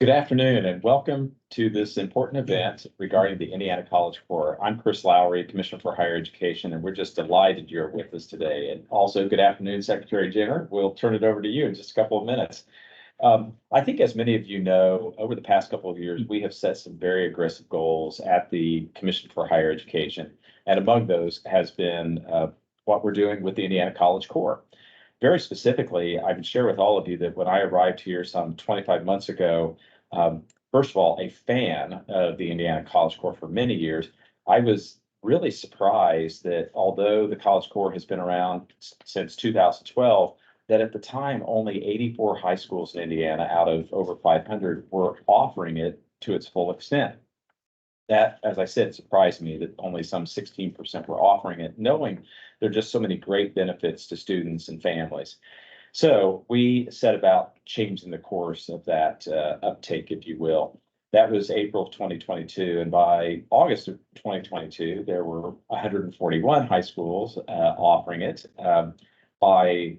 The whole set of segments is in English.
Good afternoon and welcome to this important event regarding the Indiana College Corps. I'm Chris Lowry, Commissioner for Higher Education, and we're just delighted you're with us today. And also, good afternoon, Secretary Jenner. We'll turn it over to you in just a couple of minutes. I think as many of you know, over the past couple of years, we have set some very aggressive goals at the Commission for Higher Education. And among those has been what we're doing with the Indiana College Corps. Very specifically, I can share with all of you that when I arrived here some 25 months ago, first of all, a fan of the Indiana College Corps for many years, I was really surprised that although the College Corps has been around since 2012, that at the time only 84 high schools in Indiana out of over 500 were offering it to its full extent. That, as I said, surprised me that only some 16% were offering it, knowing there are just so many great benefits to students and families. So we set about changing the course of that uptake, if you will. That was April of 2022, and by August of 2022, there were 141 high schools offering it. By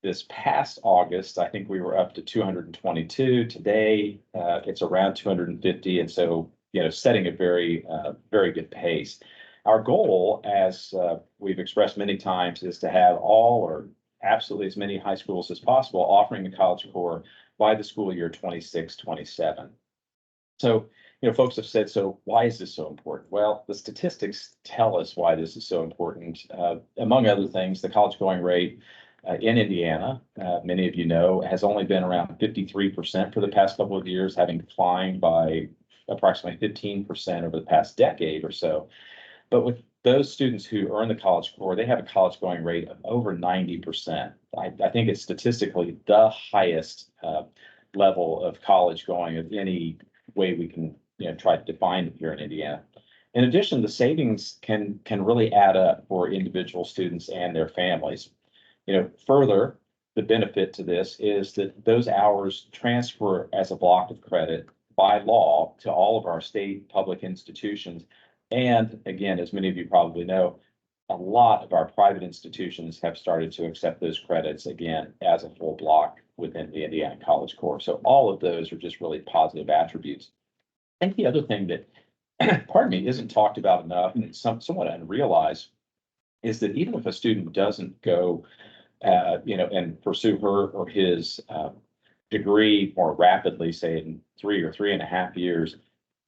this past August, I think we were up to 222. Today, it's around 250, and so setting a very good pace. Our goal, as we've expressed many times, is to have all or absolutely as many high schools as possible offering the College Corps by the school year 26-27. So, folks have said, so why is this so important? Well, the statistics tell us why this is so important. Among other things, the college going rate in Indiana, many of you know, has only been around 53% for the past couple of years, having declined by approximately 15% over the past decade or so. But with those students who earn the College Corps, they have a college going rate of over 90%. I think it's statistically the highest level of college going of any way we can try to define it here in Indiana. In addition, the savings can really add up for individual students and their families. Further, the benefit to this is that those hours transfer as a block of credit by law to all of our state public institutions. And again, as many of you probably know, a lot of our private institutions have started to accept those credits again as a full block within the Indiana College Corps. So all of those are just really positive attributes. I think the other thing that, pardon me, isn't talked about enough, and it's somewhat unrealized, is that even if a student doesn't go, and pursue her or his degree more rapidly, say in 3 or 3.5 years,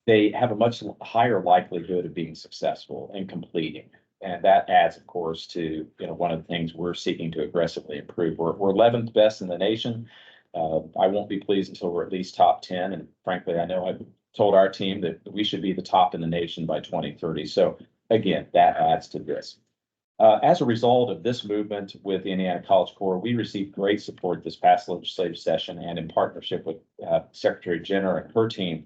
they have a much higher likelihood of being successful in completing. And that adds, of course, to one of the things we're seeking to aggressively improve. We're 11th best in the nation. I won't be pleased until we're at least top 10. And frankly, I know I've told our team that we should be the top in the nation by 2030. So again, that adds to this. As a result of this movement with the Indiana College Corps, we received great support this past legislative session and in partnership with Secretary Jenner and her team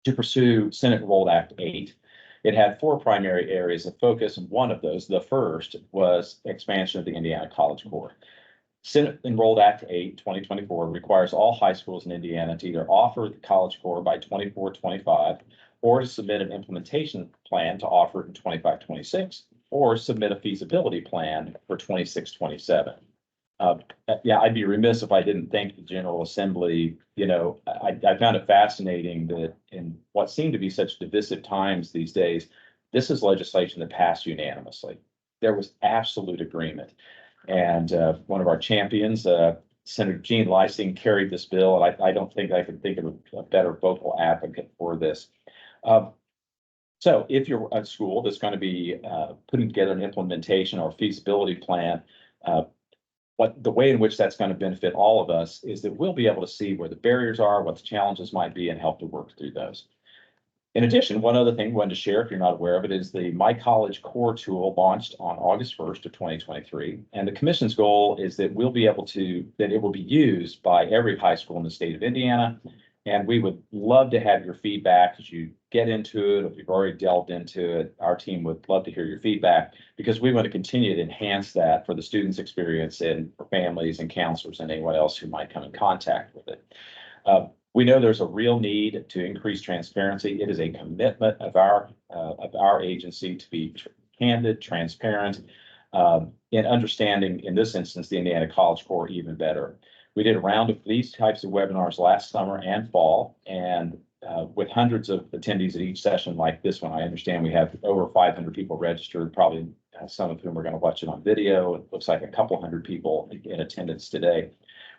to pursue Senate Enrolled Act 8. It had 4 primary areas of focus, and one of those, the first, was expansion of the Indiana College Corps. Senate Enrolled Act 8, 2024, requires all high schools in Indiana to either offer the College Corps by 24-25, or to submit an implementation plan to offer it in 25-26, or submit a feasibility plan for 26-27. I'd be remiss if I didn't thank the General Assembly. I found it fascinating that in what seem to be such divisive times these days, this is legislation that passed unanimously. There was absolute agreement. And one of our champions, Senator Jean Leising, carried this bill, and I don't think I could think of a better vocal advocate for this. So if you're a school that's going to be putting together an implementation or feasibility plan, the way in which that's going to benefit all of us is that we'll be able to see where the barriers are, what the challenges might be, and help to work through those. In addition, one other thing we wanted to share, if you're not aware of it, is the My College Corps tool launched on August 1st of 2023. And the Commission's goal is that it will be used by every high school in the state of Indiana. And we would love to have your feedback as you get into it. If you've already delved into it, our team would love to hear your feedback, because we want to continue to enhance that for the students' experience and for families and counselors and anyone else who might come in contact with it. We know there's a real need to increase transparency. It is a commitment of our agency to be candid, transparent, in understanding, in this instance, the Indiana College Corps even better. We did a round of these types of webinars last summer and fall, and with hundreds of attendees at each session like this one. I understand we have over 500 people registered, probably some of whom are going to watch it on video. It looks like a couple hundred people in attendance today.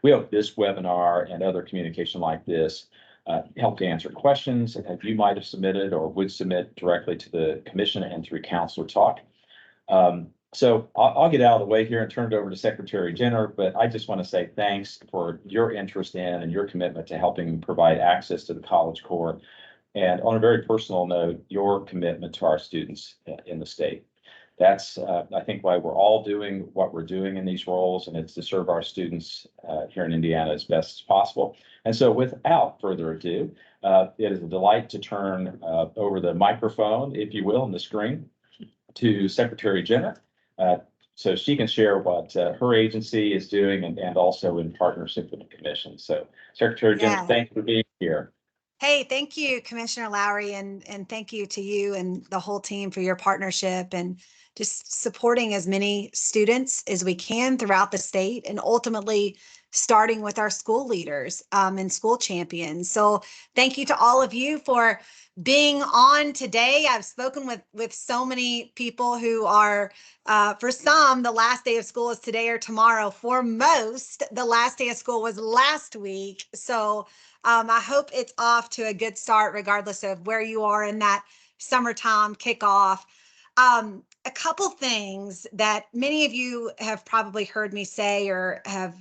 We hope this webinar and other communication like this help to answer questions that you might have submitted or would submit directly to the commission and through Counselor Talk. So I'll get out of the way here and turn it over to Secretary Jenner, but I just want to say thanks for your interest in and your commitment to helping provide access to the College Core. And on a very personal note, your commitment to our students in the state. That's, I think, why we're all doing what we're doing in these roles, and it's to serve our students here in Indiana as best as possible. And so without further ado, it is a delight to turn over the microphone, if you will, on the screen to Secretary Jenner, so she can share what her agency is doing and also in partnership with the commission. So Secretary Jenner, thank you for being here. Hey, thank you, Commissioner Lowry, and thank you to you and the whole team for your partnership and just supporting as many students as we can throughout the state, and ultimately starting with our school leaders and school champions. So thank you to all of you for being on today. I've spoken with so many people who are, for some, the last day of school is today or tomorrow. For most, the last day of school was last week. So I hope it's off to a good start, regardless of where you are in that summertime kickoff. A couple things that many of you have probably heard me say or have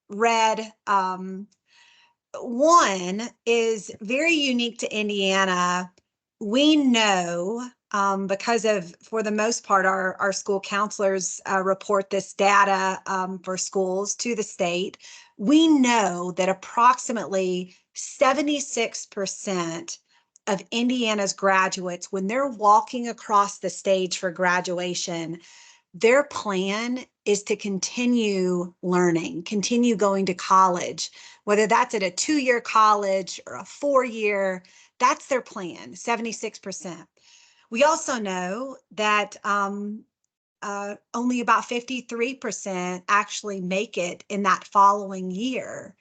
read. One is very unique to Indiana. We know because of, for the most part, our school counselors report this data for schools to the state. We know that approximately 76% of Indiana's graduates, when they're walking across the stage for graduation, their plan is to continue learning, continue going to college, whether that's at a 2-year college or a 4-year, that's their plan, 76%. We also know that only about 53% actually make it in that following year.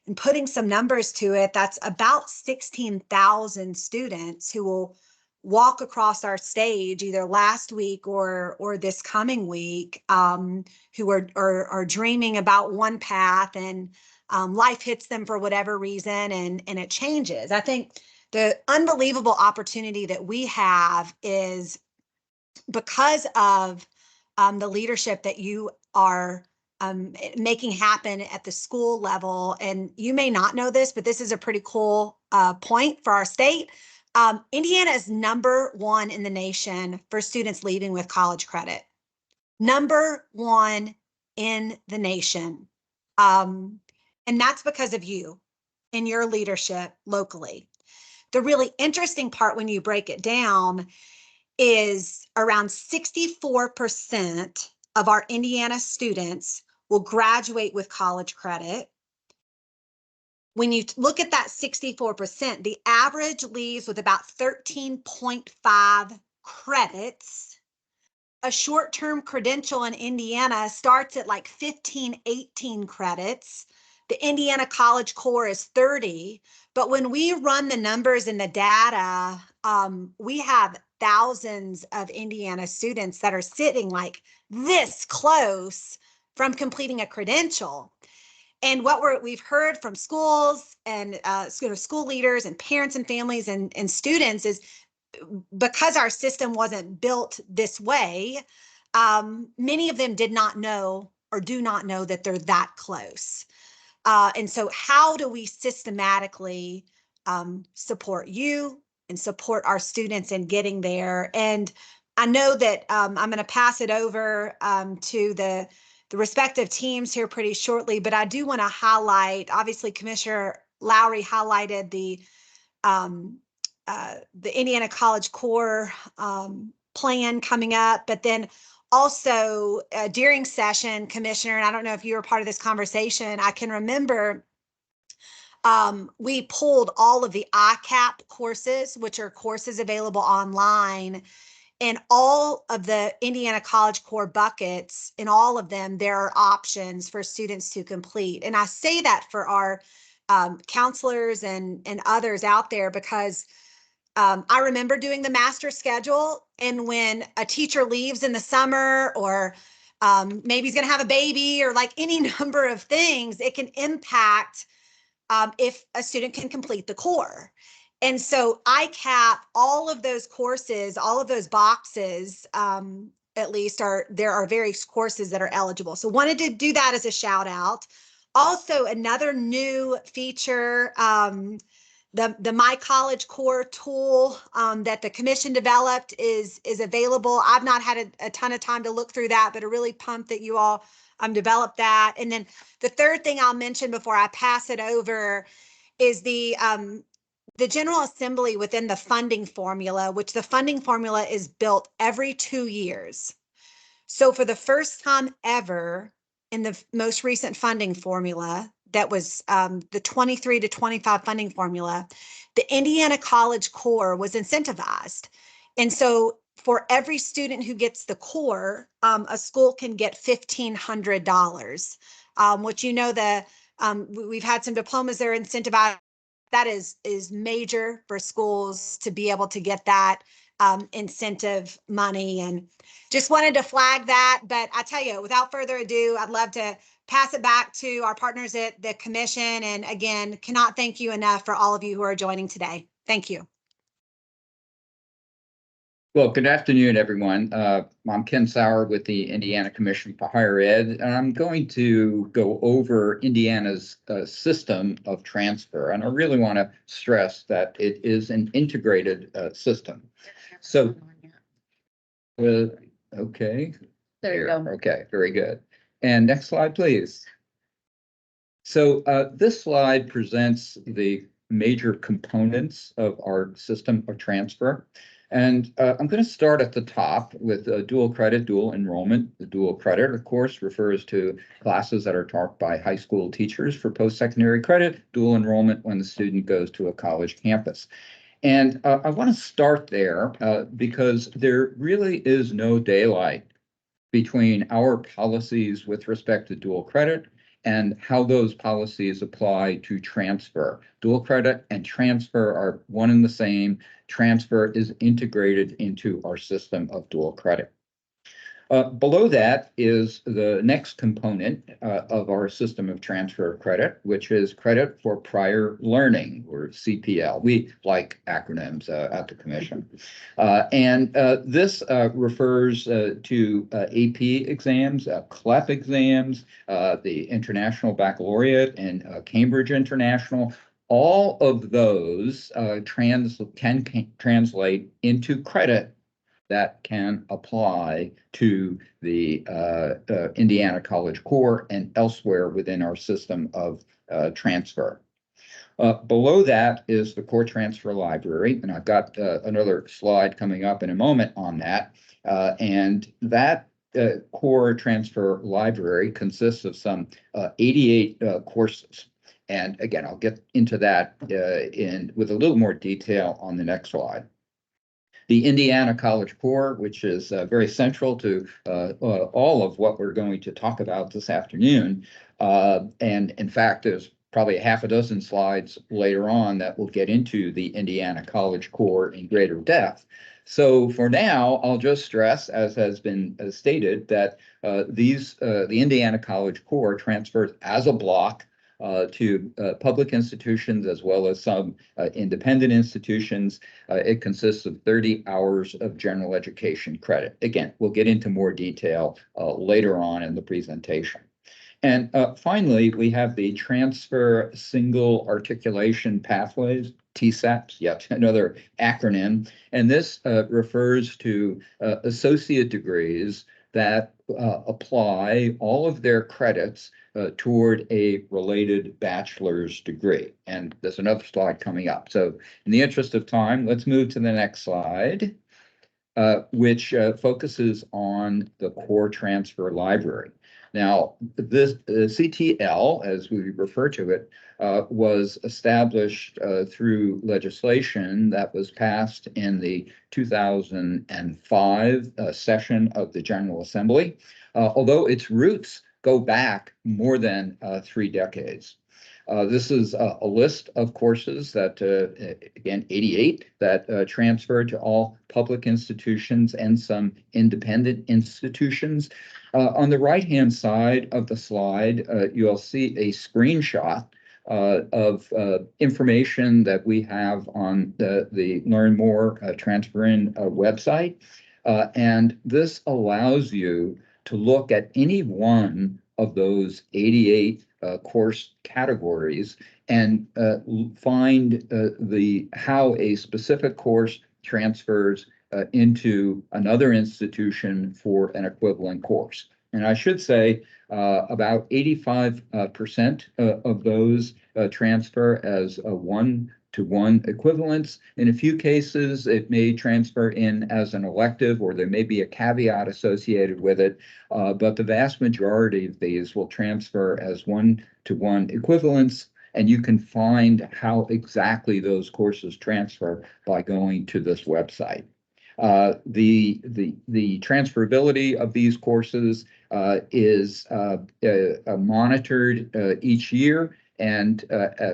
And putting some numbers to it, that's about 16,000 students who will walk across our stage either last week or this coming week, who are dreaming about one path, and life hits them for whatever reason, and it changes. I think the unbelievable opportunity that we have is because of the leadership that you are making happen at the school level. And you may not know this, but this is a pretty cool point for our state. Indiana is #1 in the nation for students leaving with college credit. #1 in the nation. And that's because of you and your leadership locally. The really interesting part when you break it down is around 64% of our Indiana students will graduate with college credit. When you look at that 64%, the average leaves with about 13.5 credits. A short-term credential in Indiana starts at like 15, 18 credits. The Indiana College Core is 30. But when we run the numbers and the data, we have thousands of Indiana students that are sitting like this close from completing a credential. And what we've heard from schools and school leaders and parents and families and students is, because our system wasn't built this way, many of them did not know or do not know that they're that close. And so how do we systematically support you and support our students in getting there? And I know that I'm going to pass it over to the respective teams here pretty shortly, but I do want to highlight, obviously Commissioner Lowry highlighted the Indiana College Core plan coming up, but then also during session, Commissioner, and I don't know if you were part of this conversation, I can remember we pulled all of the ICAP courses, which are courses available online, in all of the Indiana College Core buckets, in all of them, there are options for students to complete. And I say that for our counselors and others out there because I remember doing the master schedule, and when a teacher leaves in the summer, or maybe he's going to have a baby, or like any number of things, it can impact if a student can complete the core. And so I cap all of those courses, all of those boxes, at least there are various courses that are eligible. So wanted to do that as a shout out. Also, another new feature, the My College Core tool that the commission developed is available. I've not had a ton of time to look through that, but are really pumped that you all developed that. And then the third thing I'll mention before I pass it over is the General Assembly within the funding formula, which the funding formula is built every 2 years. So for the first time ever in the most recent funding formula, that was the 23 to 25 funding formula, the Indiana College Core was incentivized. And so for every student who gets the core, a school can get $1,500, which, you know, we've had some diplomas that are incentivized. That is major for schools to be able to get that incentive money. And just wanted to flag that. But I tell you, without further ado, I'd love to pass it back to our partners at the commission. And again, cannot thank you enough for all of you who are joining today. Thank you. Well, good afternoon, everyone. I'm Ken Sauer with the Indiana Commission for Higher Ed, and I'm going to go over Indiana's system of transfer. And I really want to stress that it is an integrated system. So, okay. There you go. Okay, very good. And next slide, please. So this slide presents the major components of our system of transfer. And I'm going to start at the top with dual credit, dual enrollment. The dual credit, of course, refers to classes that are taught by high school teachers for post-secondary credit. Dual enrollment when the student goes to a college campus. And I want to start there because there really is no daylight between our policies with respect to dual credit and how those policies apply to transfer. Dual credit and transfer are one and the same. Transfer is integrated into our system of dual credit. Below that is the next component of our system of transfer of credit, which is credit for prior learning, or CPL. We like acronyms at the commission. And this refers to AP exams, CLEP exams, the International Baccalaureate, and Cambridge International. All of those can translate into credit that can apply to the Indiana College Core and elsewhere within our system of transfer. Below that is the Core Transfer Library, and I've got another slide coming up in a moment on that. And that Core Transfer Library consists of some 88 courses. And again, I'll get into that with a little more detail on the next slide. The Indiana College Core, which is very central to all of what we're going to talk about this afternoon. And in fact, there's probably a half a dozen slides later on that will get into the Indiana College Core in greater depth. So for now, I'll just stress, as has been stated, that the Indiana College Core transfers as a block to public institutions as well as some independent institutions. It consists of 30 hours of general education credit. Again, we'll get into more detail later on in the presentation. And finally, we have the Transfer Single Articulation Pathways, TSAPs, yet another acronym. And this refers to associate degrees that apply all of their credits toward a related bachelor's degree. And there's another slide coming up. So in the interest of time, let's move to the next slide, which focuses on the Core Transfer Library. Now, this CTL, as we refer to it, was established through legislation that was passed in the 2005 session of the General Assembly, although its roots go back more than 3 decades. This is a list of courses that, again, 88 that transfer to all public institutions and some independent institutions. On the right-hand side of the slide, you'll see a screenshot of information that we have on the Learn More Transfer In website. And this allows you to look at any one of those 88 course categories and find how a specific course transfers into another institution for an equivalent course. And I should say about 85% of those transfer as a one-to-one equivalence. In a few cases, it may transfer in as an elective, or there may be a caveat associated with it, but the vast majority of these will transfer as one-to-one equivalence, and you can find how exactly those courses transfer by going to this website. The transferability of these courses is monitored each year, and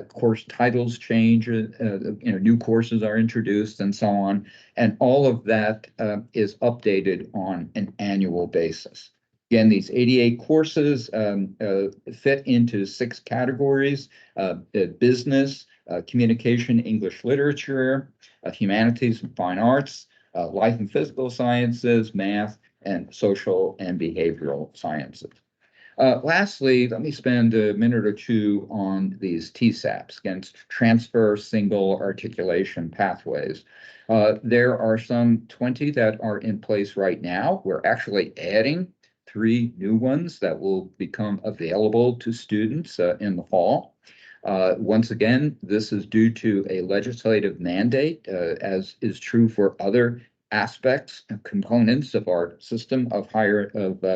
course titles change, new courses are introduced and so on, and all of that is updated on an annual basis. Again, these 88 courses fit into 6 categories: business, communication, English literature, humanities and fine arts, life and physical sciences, math, and social and behavioral sciences. Lastly, let me spend a minute or two on these TSAPs, against transfer single articulation pathways. There are some 20 that are in place right now. We're actually adding 3 new ones that will become available to students in the fall. Once again, this is due to a legislative mandate, as is true for other aspects and components of our system of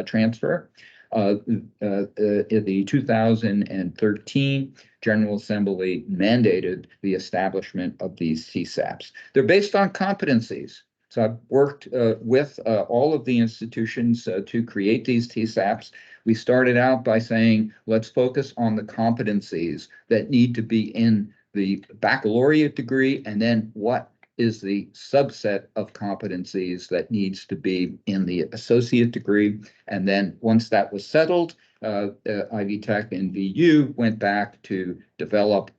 transfer. The 2013 General Assembly mandated the establishment of these TSAPs. They're based on competencies. So I've worked with all of the institutions to create these TSAPs. We started out by saying, let's focus on the competencies that need to be in the baccalaureate degree, and then what is the subset of competencies that needs to be in the associate degree. And then once that was settled, Ivy Tech and VU went back to develop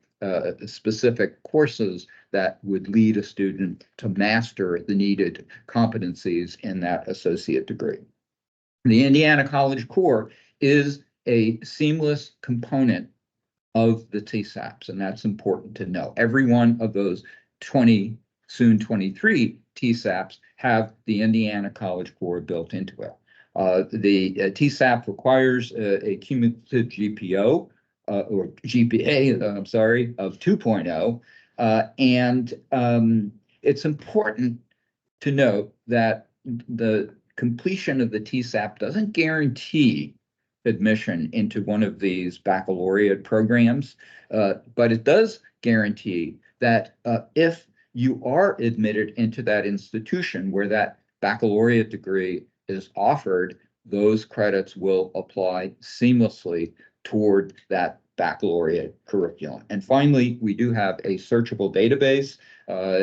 specific courses that would lead a student to master the needed competencies in that associate degree. The Indiana College Core is a seamless component of the TSAPs, and that's important to know. Every one of those 20, soon 23 TSAPs have the Indiana College Core built into it. The TSAP requires a cumulative GPO or GPA, of 2.0. And it's important to note that the completion of the TSAP doesn't guarantee admission into one of these baccalaureate programs, but it does guarantee that if you are admitted into that institution where that baccalaureate degree is offered, those credits will apply seamlessly toward that baccalaureate curriculum. And finally, we do have a searchable database,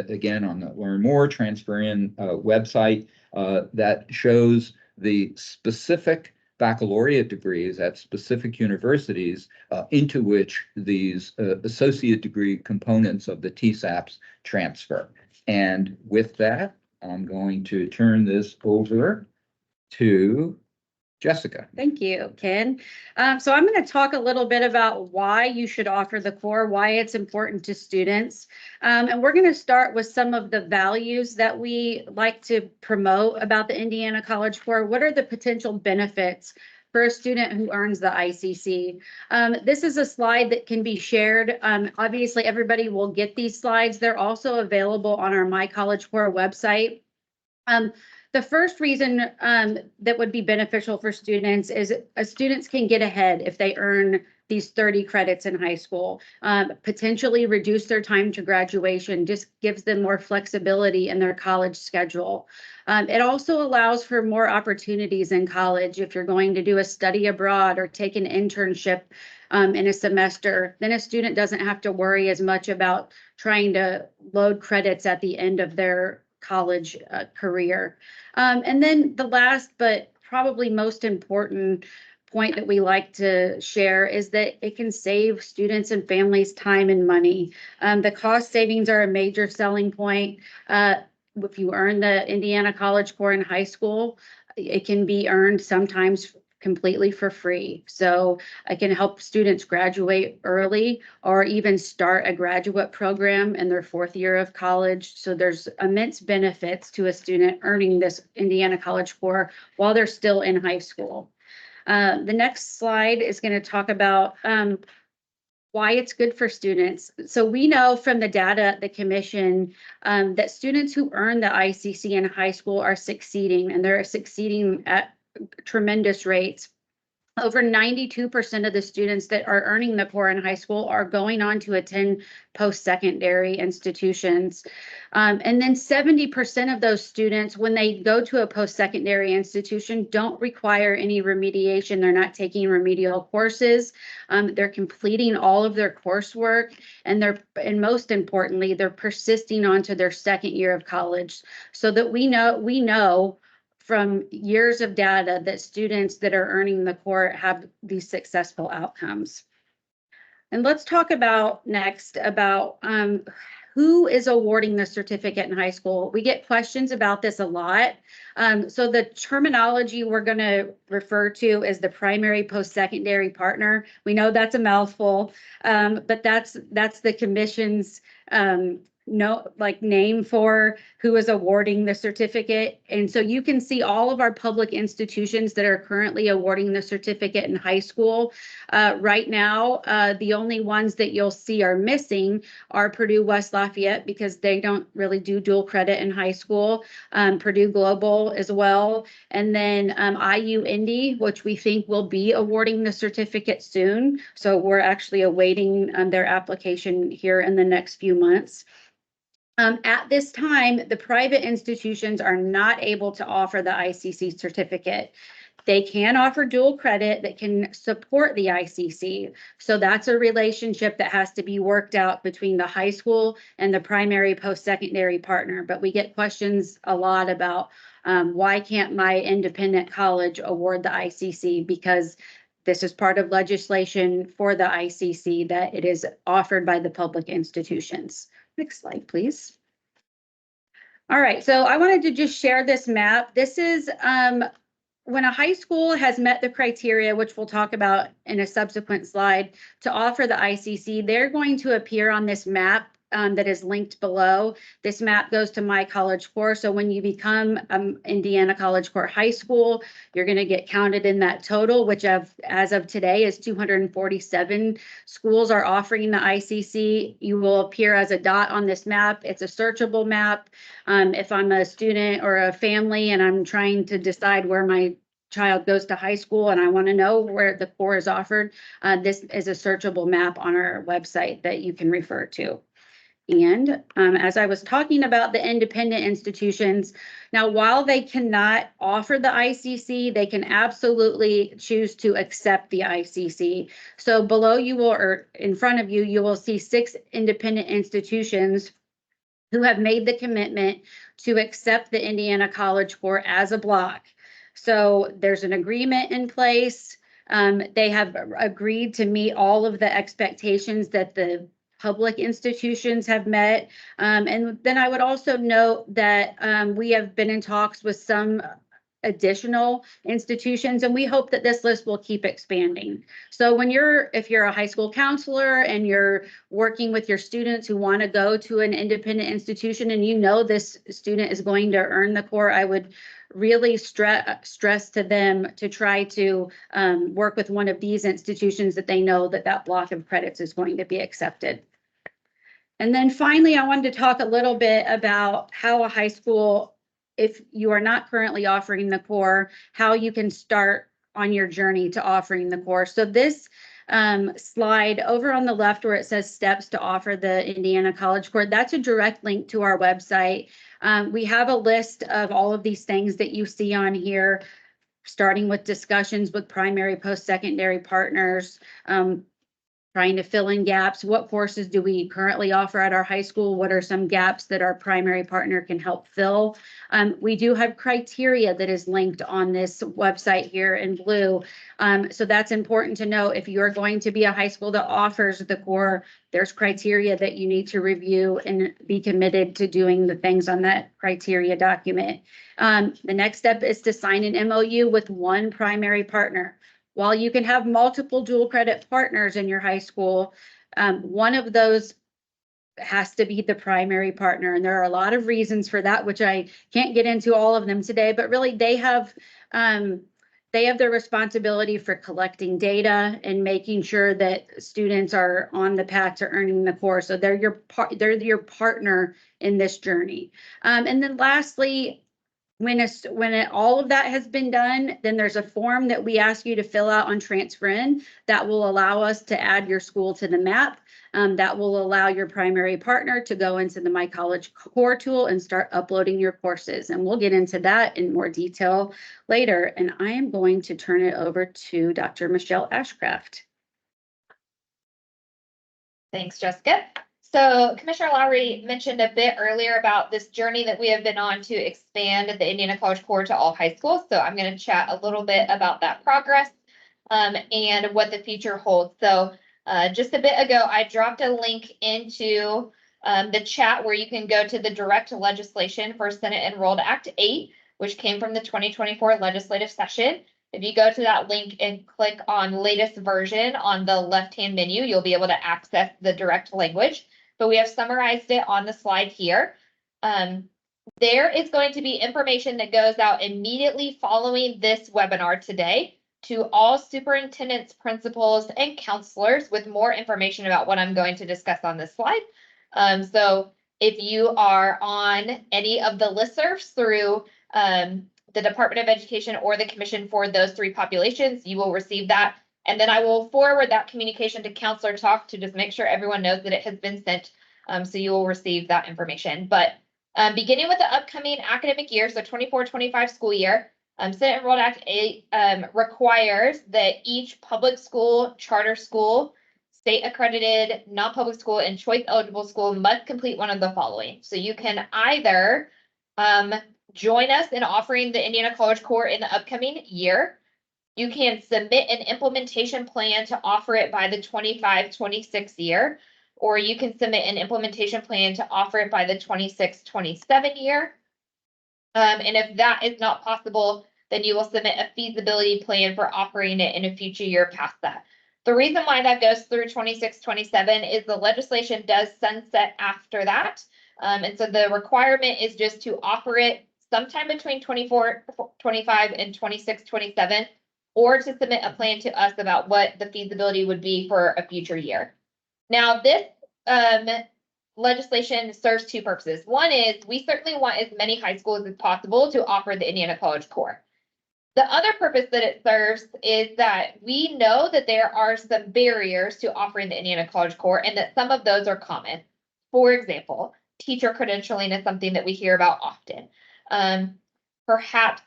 again, on the Learn More Transfer In website that shows the specific baccalaureate degrees at specific universities into which these associate degree components of the TSAPs transfer. And with that, I'm going to turn this over to Jessica. Thank you, Ken. So I'm going to talk a little bit about why you should offer the core, why it's important to students. And we're going to start with some of the values that we like to promote about the Indiana College Core. What are the potential benefits for a student who earns the ICC? This is a slide that can be shared. Obviously, everybody will get these slides. They're also available on our My College Core website. the first reason that would be beneficial for students is students can get ahead if they earn these 30 credits in high school, potentially reduce their time to graduation, just gives them more flexibility in their college schedule. It also allows for more opportunities in college. If you're going to do a study abroad or take an internship in a semester, then a student doesn't have to worry as much about trying to load credits at the end of their college career. And then the last, but probably most important point that we like to share is that it can save students and families time and money. The cost savings are a major selling point. If you earn the Indiana College Core in high school, it can be earned sometimes completely for free. So it can help students graduate early or even start a graduate program in their 4th year of college. So there's immense benefits to a student earning this Indiana College Core while they're still in high school. The next slide is going to talk about why it's good for students. So we know from the data at the commission that students who earn the ICC in high school are succeeding, and they're succeeding at tremendous rates. Over 92% of the students that are earning the core in high school are going on to attend post-secondary institutions. And then 70% of those students, when they go to a post-secondary institution, don't require any remediation. They're not taking remedial courses. They're completing all of their coursework, and most importantly, they're persisting onto their 2nd year of college, so that we know from years of data that students that are earning the core have these successful outcomes. And let's talk about next about who is awarding the certificate in high school. We get questions about this a lot. So the terminology we're going to refer to is the primary post-secondary partner. We know that's a mouthful, but that's the commission's name for who is awarding the certificate. And so you can see all of our public institutions that are currently awarding the certificate in high school. Right now, the only ones that you'll see are missing are Purdue West Lafayette, because they don't really do dual credit in high school, Purdue Global as well, and then IU Indy, which we think will be awarding the certificate soon. So we're actually awaiting their application here in the next few months. At this time, the private institutions are not able to offer the ICC certificate. They can offer dual credit that can support the ICC. So that's a relationship that has to be worked out between the high school and the primary post-secondary partner. But we get questions a lot about why can't my independent college award the ICC? Because this is part of legislation for the ICC that it is offered by the public institutions. Next slide, please. All right, so I wanted to just share this map. This is when a high school has met the criteria, which we'll talk about in a subsequent slide, to offer the ICC, they're going to appear on this map that is linked below. This map goes to My College Core. So when you become Indiana College Core High School, you're going to get counted in that total, which as of today is 247 schools are offering the ICC. You will appear as a dot on this map. It's a searchable map. If I'm a student or a family and I'm trying to decide where my child goes to high school and I want to know where the core is offered, this is a searchable map on our website that you can refer to. And as I was talking about the independent institutions, now while they cannot offer the ICC, they can absolutely choose to accept the ICC. So below you will, or in front of you, you will see 6 independent institutions who have made the commitment to accept the Indiana College Core as a block. So there's an agreement in place. They have agreed to meet all of the expectations that the public institutions have met. And then I would also note that we have been in talks with some additional institutions, and we hope that this list will keep expanding. So if you're a high school counselor and you're working with your students who want to go to an independent institution and you know this student is going to earn the core, I would really stress to them to try to work with one of these institutions that they know that block of credits is going to be accepted. And then finally, I wanted to talk a little bit about how a high school if you are not currently offering the core, how you can start on your journey to offering the core. So this slide over on the left where it says steps to offer the Indiana College Core, that's a direct link to our website. We have a list of all of these things that you see on here, starting with discussions with primary, post-secondary partners, trying to fill in gaps. What courses do we currently offer at our high school? What are some gaps that our primary partner can help fill? We do have criteria that is linked on this website here in blue. So that's important to know. If you're going to be a high school that offers the core, there's criteria that you need to review and be committed to doing the things on that criteria document. The next step is to sign an MOU with one primary partner. While you can have multiple dual credit partners in your high school, one of those has to be the primary partner. And there are a lot of reasons for that, which I can't get into all of them today, but really they have their responsibility for collecting data and making sure that students are on the path to earning the core. So they're your partner in this journey. And then lastly, when all of that has been done, then there's a form that we ask you to fill out on Transfer In that will allow us to add your school to the map. That will allow your primary partner to go into the My College Core tool and start uploading your courses. And we'll get into that in more detail later. And I am going to turn it over to Dr. Michelle Ashcraft. Thanks, Jessica. So Commissioner Lowry mentioned a bit earlier about this journey that we have been on to expand the Indiana College Core to all high schools. So I'm going to chat a little bit about that progress and what the future holds. So just a bit ago, I dropped a link into the chat where you can go to the direct legislation for Senate Enrolled Act 8, which came from the 2024 legislative session. If you go to that link and click on latest version on the left-hand menu, you'll be able to access the direct language. But we have summarized it on the slide here. There is going to be information that goes out immediately following this webinar today to all superintendents, principals, and counselors with more information about what I'm going to discuss on this slide. So if you are on any of the listservs through the Department of Education or the Commission for those three populations, you will receive that. And then I will forward that communication to Counselor Talk to just make sure everyone knows that it has been sent. So you will receive that information. But beginning with the upcoming academic year, so 24-25 school year, Senate Enrolled Act 8 requires that each public school, charter school, state accredited, non-public school, and choice eligible school must complete one of the following. So you can either join us in offering the Indiana College Core in the upcoming year. You can submit an implementation plan to offer it by the 25-26 year, or you can submit an implementation plan to offer it by the 26-27 year. And if that is not possible, then you will submit a feasibility plan for offering it in a future year past that. The reason why that goes through 26-27 is the legislation does sunset after that. And so the requirement is just to offer it sometime between 24-25 and 26-27, or to submit a plan to us about what the feasibility would be for a future year. Now, this legislation serves two purposes. One is we certainly want as many high schools as possible to offer the Indiana College Core. The other purpose that it serves is that we know that there are some barriers to offering the Indiana College Core and that some of those are common. For example, teacher credentialing is something that we hear about often. Perhaps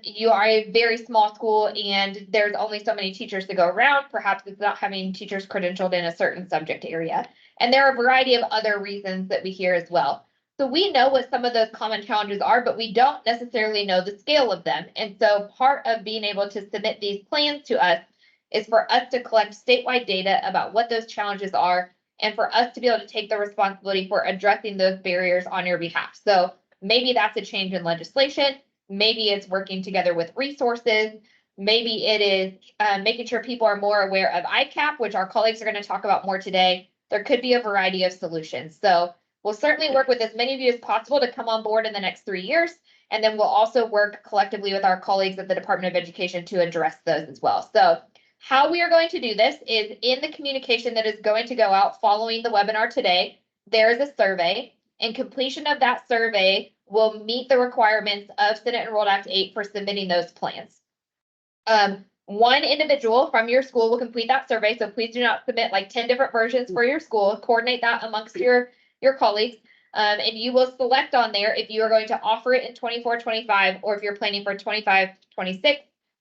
you are a very small school and there's only so many teachers to go around. Perhaps it's not having teachers credentialed in a certain subject area. And there are a variety of other reasons that we hear as well. So we know what some of those common challenges are, but we don't necessarily know the scale of them. And so part of being able to submit these plans to us is for us to collect statewide data about what those challenges are and for us to be able to take the responsibility for addressing those barriers on your behalf. So maybe that's a change in legislation. Maybe it's working together with resources. Maybe it is making sure people are more aware of ICAP, which our colleagues are going to talk about more today. There could be a variety of solutions. So we'll certainly work with as many of you as possible to come on board in the next 3 years. And then we'll also work collectively with our colleagues at the Department of Education to address those as well. So how we are going to do this is in the communication that is going to go out following the webinar today, there is a survey, and completion of that survey will meet the requirements of Senate Enrolled Act 8 for submitting those plans. One individual from your school will complete that survey, so please do not submit like 10 different versions for your school. Coordinate that amongst your colleagues. And you will select on there if you are going to offer it in 24-25, or if you're planning for 25-26,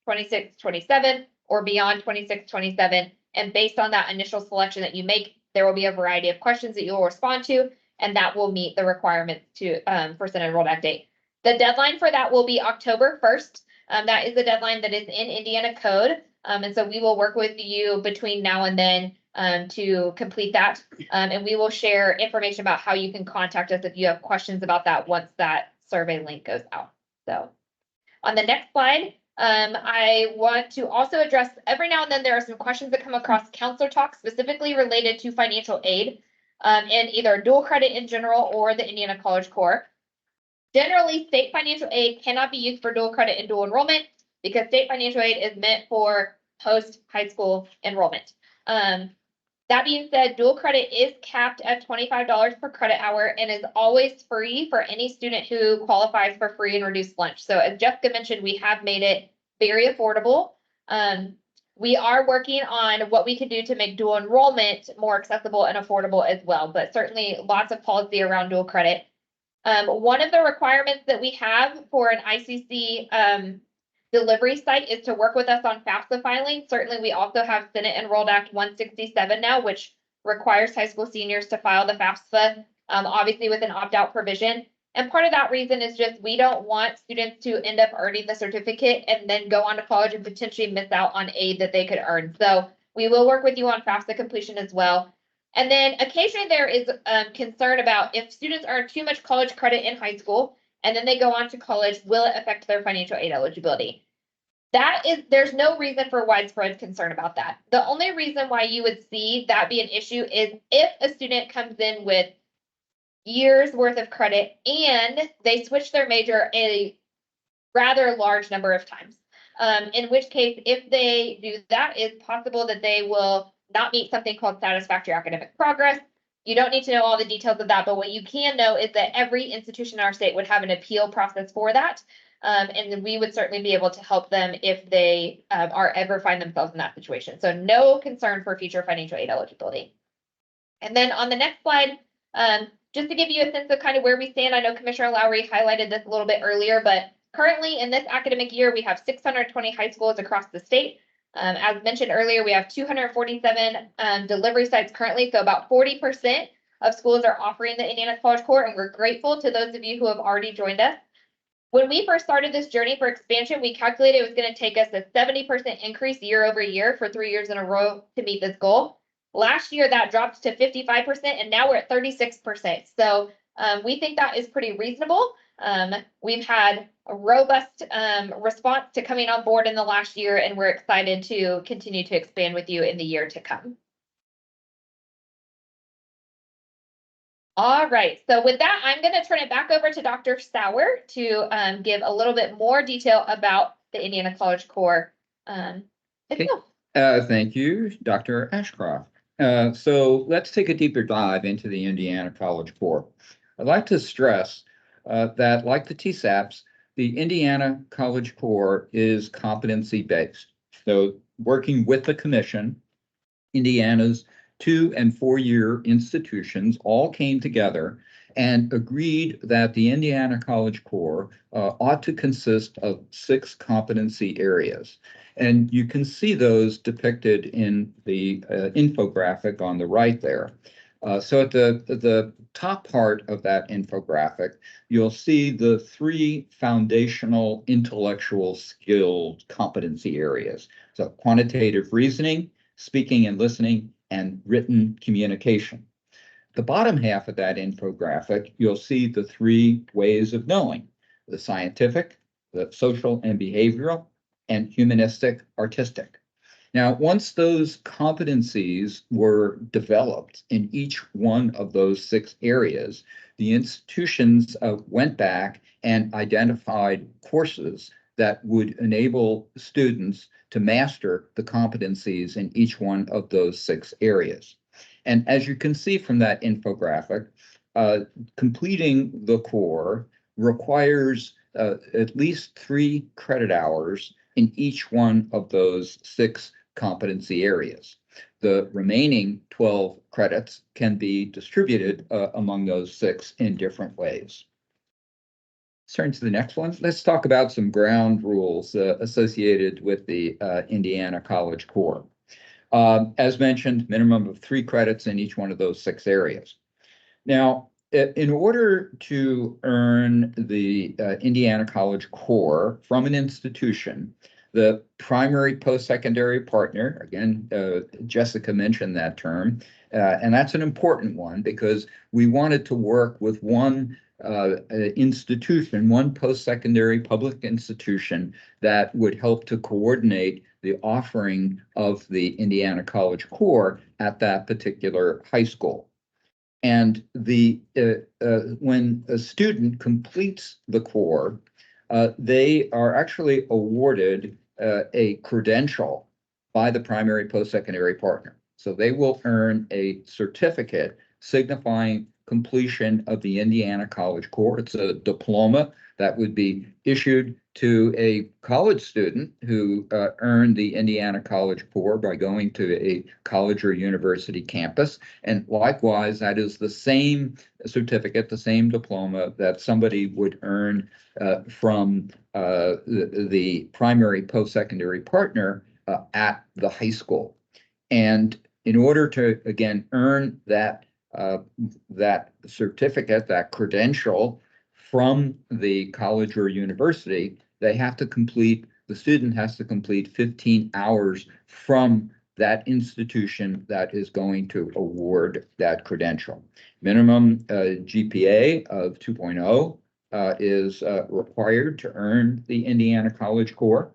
26-27, or beyond 26-27. And based on that initial selection that you make, there will be a variety of questions that you will respond to, and that will meet the requirements to for Senate Enrolled Act 8. The deadline for that will be October 1st. That is the deadline that is in Indiana code. And so we will work with you between now and then to complete that. And we will share information about how you can contact us if you have questions about that once that survey link goes out. So on the next slide, I want to also address, every now and then there are some questions that come across Counselor Talk specifically related to financial aid in either dual credit in general or the Indiana College Core. Generally, state financial aid cannot be used for dual credit and dual enrollment because state financial aid is meant for post-high school enrollment. That being said, dual credit is capped at $25 per credit hour and is always free for any student who qualifies for free and reduced lunch. So as Jessica mentioned, we have made it very affordable. We are working on what we can do to make dual enrollment more accessible and affordable as well, but certainly lots of policy around dual credit. One of the requirements that we have for an ICC delivery site is to work with us on FAFSA filing. Certainly, we also have Senate Enrolled Act 167 now, which requires high school seniors to file the FAFSA, obviously with an opt-out provision. And part of that reason is just we don't want students to end up earning the certificate and then go on to college and potentially miss out on aid that they could earn. So we will work with you on FAFSA completion as well. And then occasionally there is concern about if students earn too much college credit in high school and then they go on to college, will it affect their financial aid eligibility? There's no reason for widespread concern about that. The only reason why you would see that be an issue is if a student comes in with years worth of credit and they switch their major a rather large number of times. In which case, if they do that, it's possible that they will not meet something called satisfactory academic progress. You don't need to know all the details of that, but what you can know is that every institution in our state would have an appeal process for that. And then we would certainly be able to help them if they ever find themselves in that situation. So no concern for future financial aid eligibility. And then on the next slide, just to give you a sense of kind of where we stand, I know Commissioner Lowry highlighted this a little bit earlier, but currently in this academic year, we have 620 high schools across the state. As mentioned earlier, we have 247 delivery sites currently, so about 40% of schools are offering the Indiana College Core, and we're grateful to those of you who have already joined us. When we first started this journey for expansion, we calculated it was going to take us a 70% increase year over year for 3 years in a row to meet this goal. Last year, that dropped to 55%, and now we're at 36%. So we think that is pretty reasonable. We've had a robust response to coming on board in the last year, and we're excited to continue to expand with you in the year to come. All right, so with that, I'm going to turn it back over to Dr. Sauer to give a little bit more detail about the Indiana College Core. Thank you, Dr. Ashcroft. So let's take a deeper dive into the Indiana College Core. I'd like to stress that, like the TSAPs, the Indiana College Core is competency-based. So working with the commission, Indiana's 2- and 4-year institutions all came together and agreed that the Indiana College Core ought to consist of 6 competency areas. And you can see those depicted in the infographic on the right there. So at the top part of that infographic, you'll see the 3 foundational intellectual skills competency areas. So quantitative reasoning, speaking and listening, and written communication. The bottom half of that infographic, you'll see the 3 ways of knowing: the scientific, the social and behavioral, and humanistic artistic. Now, once those competencies were developed in each one of those 6 areas, the institutions went back and identified courses that would enable students to master the competencies in each one of those 6 areas. And as you can see from that infographic, completing the core requires at least 3 credit hours in each one of those 6 competency areas. The remaining 12 credits can be distributed among those 6 in different ways. Let's turn to the next one. Let's talk about some ground rules associated with the Indiana College Core. As mentioned, minimum of 3 credits in each one of those 6 areas. Now, in order to earn the Indiana College Core from an institution, the primary post-secondary partner, again, Jessica mentioned that term, and that's an important one because we wanted to work with one institution, one post-secondary public institution that would help to coordinate the offering of the Indiana College Core at that particular high school. And when a student completes the core, they are actually awarded a credential by the primary post-secondary partner. So they will earn a certificate signifying completion of the Indiana College Core. It's a diploma that would be issued to a college student who earned the Indiana College Core by going to a college or university campus. And likewise, that is the same certificate, the same diploma that somebody would earn from the primary post-secondary partner at the high school. And in order to, again, earn that certificate, that credential from the college or university, the student has to complete 15 hours from that institution that is going to award that credential. Minimum GPA of 2.0 is required to earn the Indiana College Core.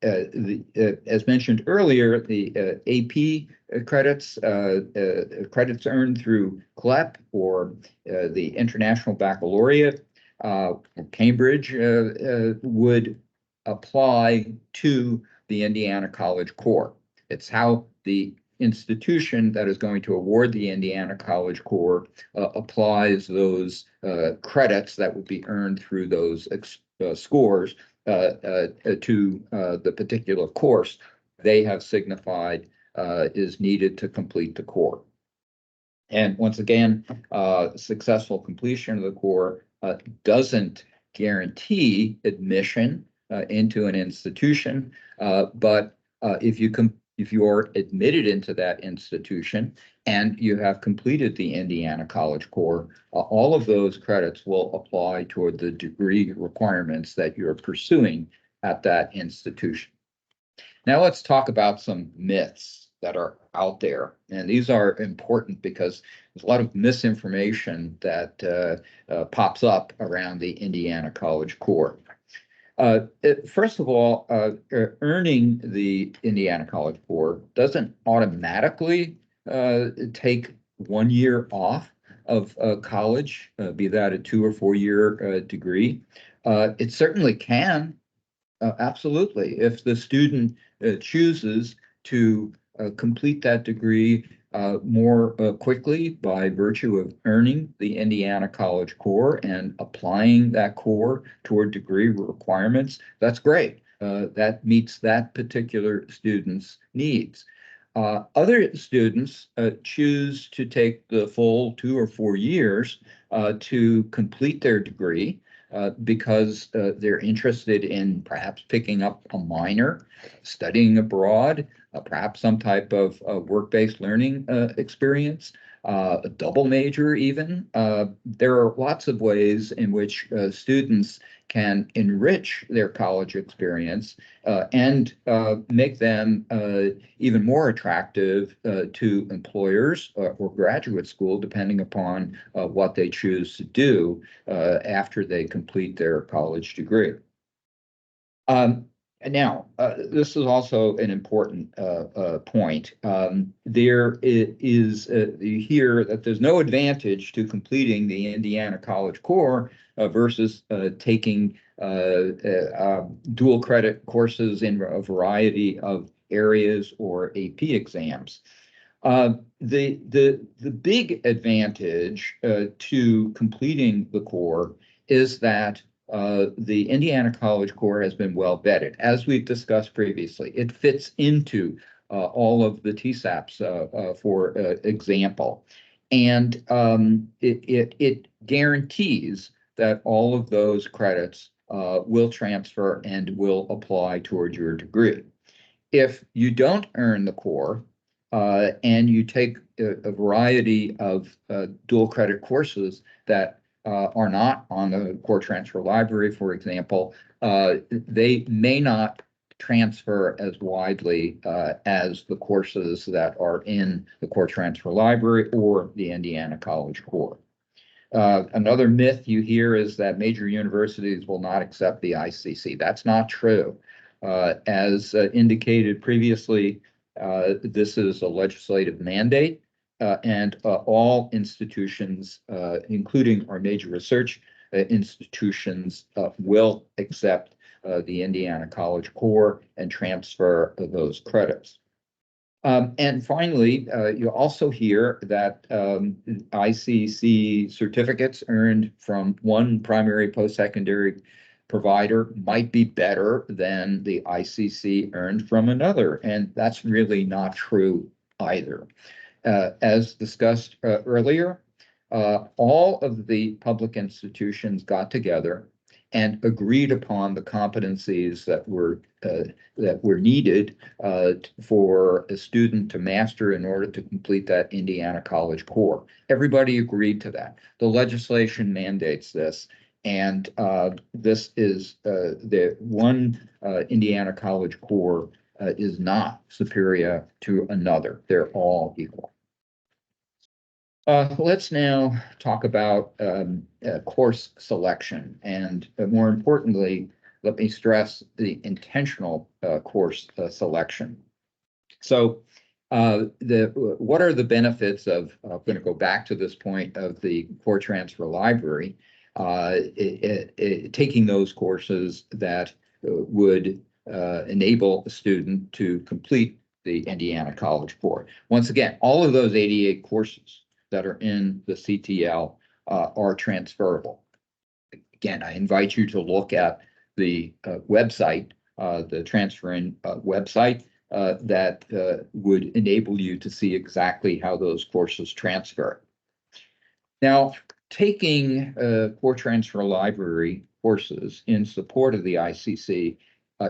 As mentioned earlier, the AP credits earned through CLEP or the International Baccalaureate, Cambridge would apply to the Indiana College Core. It's how the institution that is going to award the Indiana College Core applies those credits that would be earned through those scores to the particular course they have signified is needed to complete the core. And once again, successful completion of the core doesn't guarantee admission into an institution, but if you are admitted into that institution and you have completed the Indiana College Core, all of those credits will apply toward the degree requirements that you're pursuing at that institution. Now let's talk about some myths that are out there. And these are important because there's a lot of misinformation that pops up around the Indiana College Core. First of all, earning the Indiana College Core doesn't automatically take 1 year off of college, be that a 2 or 4 year degree. It certainly can, absolutely, if the student chooses to complete that degree more quickly by virtue of earning the Indiana College Core and applying that core toward degree requirements. That's great. That meets that particular student's needs. Other students choose to take the full 2 or 4 years to complete their degree because they're interested in perhaps picking up a minor, studying abroad, perhaps some type of work-based learning experience, a double major even. There are lots of ways in which students can enrich their college experience and make them even more attractive to employers or graduate school, depending upon what they choose to do after they complete their college degree. Now, this is also an important point. There is you hear that there's no advantage to completing the Indiana College Core versus taking dual credit courses in a variety of areas or AP exams. The big advantage to completing the core is that the Indiana College Core has been well vetted. As we've discussed previously, it fits into all of the TSAPs, for example. And it guarantees that all of those credits will transfer and will apply toward your degree. If you don't earn the core and you take a variety of dual credit courses that are not on the core transfer library, for example, they may not transfer as widely as the courses that are in the core transfer library or the Indiana College Core. Another myth you hear is that major universities will not accept the ICC. That's not true. As indicated previously, this is a legislative mandate, and all institutions, including our major research institutions, will accept the Indiana College Core and transfer those credits. And finally, you also hear that ICC certificates earned from one primary post-secondary provider might be better than the ICC earned from another, and that's really not true either. As discussed earlier, all of the public institutions got together and agreed upon the competencies that were needed for a student to master in order to complete that Indiana College Core. Everybody agreed to that. The legislation mandates this, and this is the one Indiana College Core is not superior to another. They're all equal. Let's now talk about course selection, and more importantly, let me stress the intentional course selection. So what are the benefits of, I'm going to go back to this point of the core transfer library, taking those courses that would enable a student to complete the Indiana College Core. Once again, all of those 88 courses that are in the CTL are transferable. Again, I invite you to look at the website, the transferring website that would enable you to see exactly how those courses transfer. Now, taking core transfer library courses in support of the ICC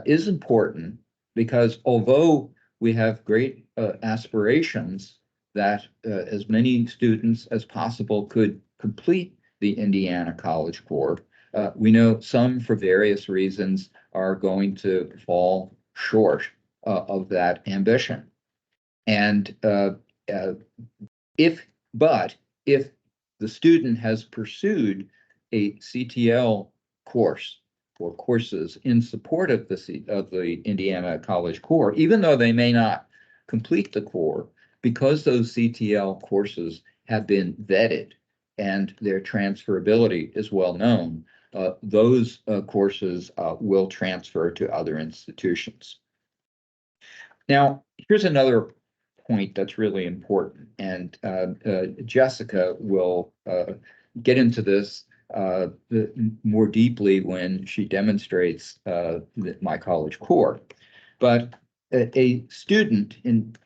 is important because although we have great aspirations that as many students as possible could complete the Indiana College Core, we know some, for various reasons, are going to fall short of that ambition. And if the student has pursued a CTL course or courses in support of the Indiana College Core, even though they may not complete the core, because those CTL courses have been vetted and their transferability is well known, those courses will transfer to other institutions. Now, here's another point that's really important, and Jessica will get into this more deeply when she demonstrates my College Core. But a student,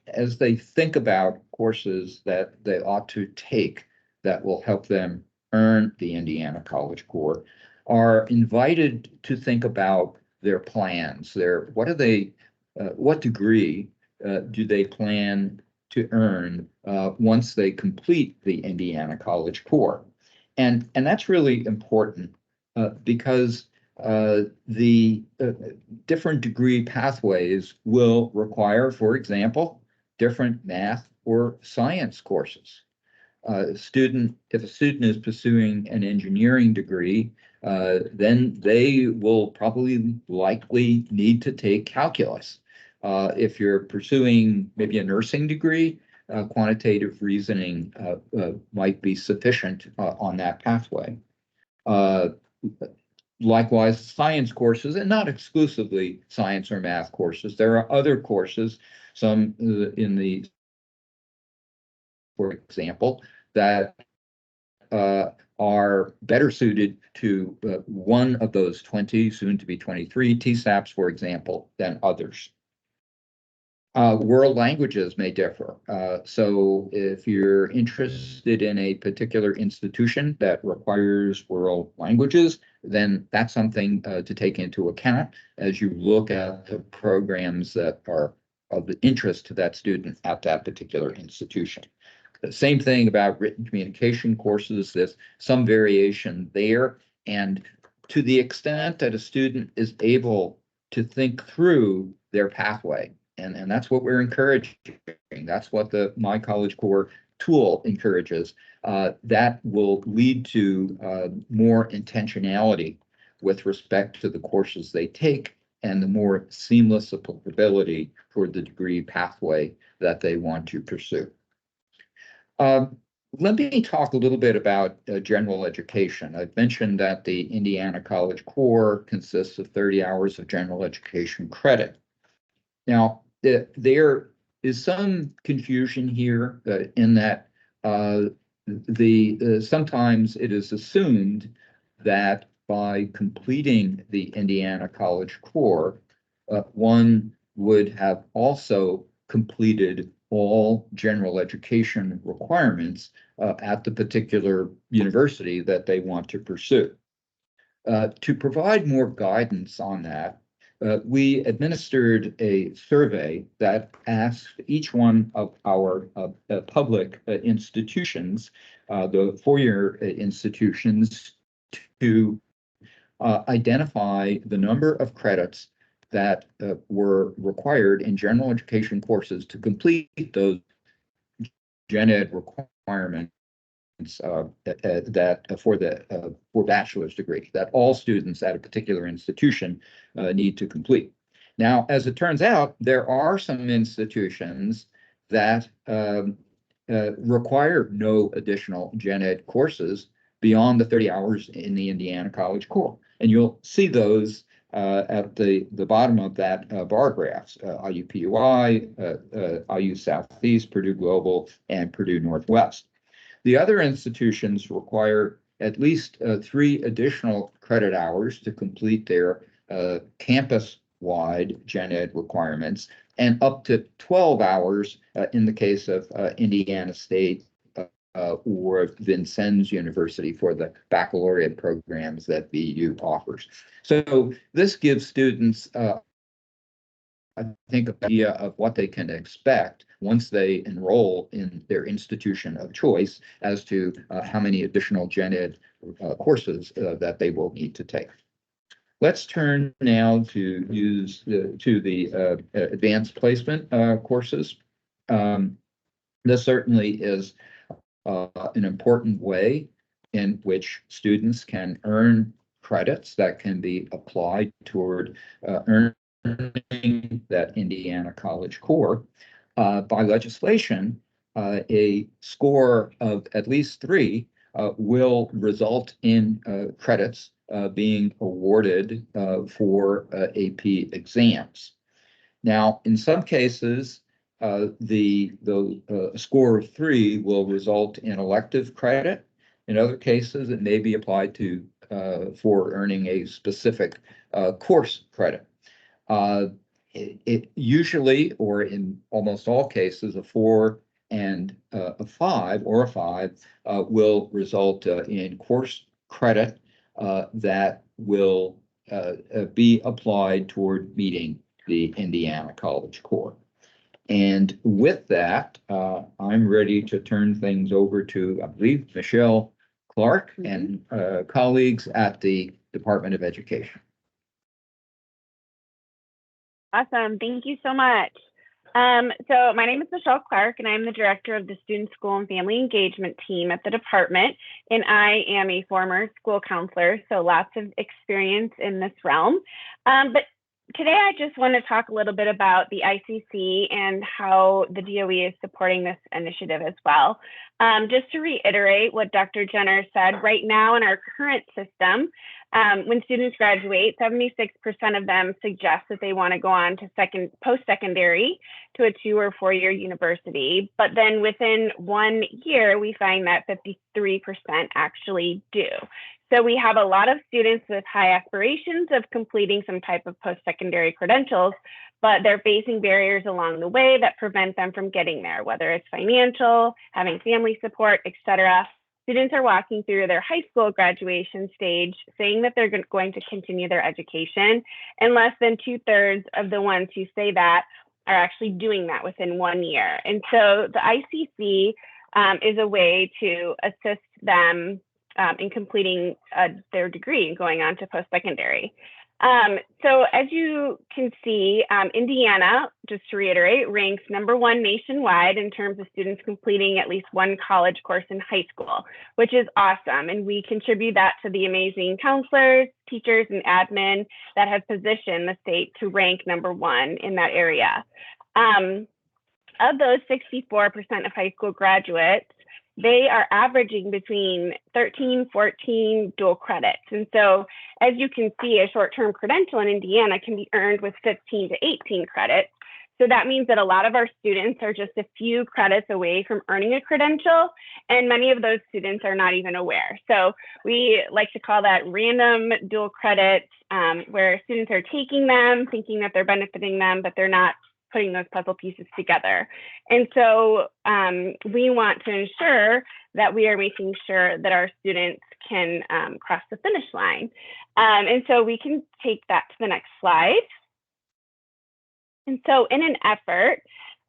as they think about courses that they ought to take that will help them earn the Indiana College Core, are invited to think about their plans. What degree do they plan to earn once they complete the Indiana College Core? And that's really important because the different degree pathways will require, for example, different math or science courses. If a student is pursuing an engineering degree, then they will likely need to take calculus. If you're pursuing maybe a nursing degree, quantitative reasoning might be sufficient on that pathway. Likewise, science courses, and not exclusively science or math courses. There are other courses, some for example, that are better suited to one of those 20, soon to be 23 TSAPs, for example, than others. World languages may differ. So if you're interested in a particular institution that requires world languages, then that's something to take into account as you look at the programs that are of the interest to that student at that particular institution. The same thing about written communication courses. There's some variation there. And to the extent that a student is able to think through their pathway, and that's what we're encouraging. That's what the My College Core tool encourages. That will lead to more intentionality with respect to the courses they take and the more seamless applicability toward the degree pathway that they want to pursue. Let me talk a little bit about general education. I've mentioned that the Indiana College Core consists of 30 hours of general education credit. Now, there is some confusion here in that sometimes it is assumed that by completing the Indiana College Core, one would have also completed all general education requirements at the particular university that they want to pursue. To provide more guidance on that, we administered a survey that asked each one of our public institutions, the four-year institutions, to identify the number of credits that were required in general education courses to complete those gen ed requirements that for bachelor's degree that all students at a particular institution need to complete. Now, as it turns out, there are some institutions that require no additional gen ed courses beyond the 30 hours in the Indiana College Core, and you'll see those at the bottom of that bar graphs: IUPUI, IU Southeast, Purdue Global, and Purdue Northwest. The other institutions require at least 3 additional credit hours to complete their campus-wide gen ed requirements, and up to 12 hours in the case of Indiana State or Vincennes University for the baccalaureate programs that VU offers. So this gives students I think, an idea of what they can expect once they enroll in their institution of choice as to how many additional gen ed courses that they will need to take. Let's turn now to the advanced placement courses. This certainly is an important way in which students can earn credits that can be applied toward earning that Indiana College Core. By legislation, a score of at least 3 will result in credits being awarded for AP exams. Now, in some cases, the score of 3 will result in elective credit. In other cases, it may be applied to for earning a specific course credit. It usually, or in almost all cases, a 4 and a 5 or a 5 will result in course credit that will be applied toward meeting the Indiana College Core. And with that, I'm ready to turn things over to, I believe, Michelle Clark and colleagues at the Department of Education. Awesome. Thank you so much. So my name is Michelle Clark, and I'm the director of the Student, School, and Family Engagement team at the department. And I am a former school counselor, so lots of experience in this realm. But today I just want to talk a little bit about the ICC and how the DOE is supporting this initiative as well. Just to reiterate what Dr. Jenner said, right now in our current system, when students graduate, 76% of them suggest that they want to go on to post-secondary to a 2 or 4 year university. But then within 1 year, we find that 53% actually do. So we have a lot of students with high aspirations of completing some type of post-secondary credentials, but they're facing barriers along the way that prevent them from getting there, whether it's financial, having family support, etc. Students are walking through their high school graduation stage saying that they're going to continue their education, and less than 2/3 of the ones who say that are actually doing that within 1 year. And so the ICC is a way to assist them in completing their degree and going on to post-secondary. So as you can see, Indiana, just to reiterate, ranks #1 nationwide in terms of students completing at least one college course in high school, which is awesome. And we contribute that to the amazing counselors, teachers, and admin that have positioned the state to rank #1 in that area. Of those, 64% of high school graduates, they are averaging between 13, 14 dual credits. And so as you can see, a short-term credential in Indiana can be earned with 15 to 18 credits. So that means that a lot of our students are just a few credits away from earning a credential, and many of those students are not even aware. So we like to call that random dual credits, where students are taking them, thinking that they're benefiting them, but they're not putting those puzzle pieces together. And so we want to ensure that we are making sure that our students can cross the finish line. And so we can take that to the next slide. And so in an effort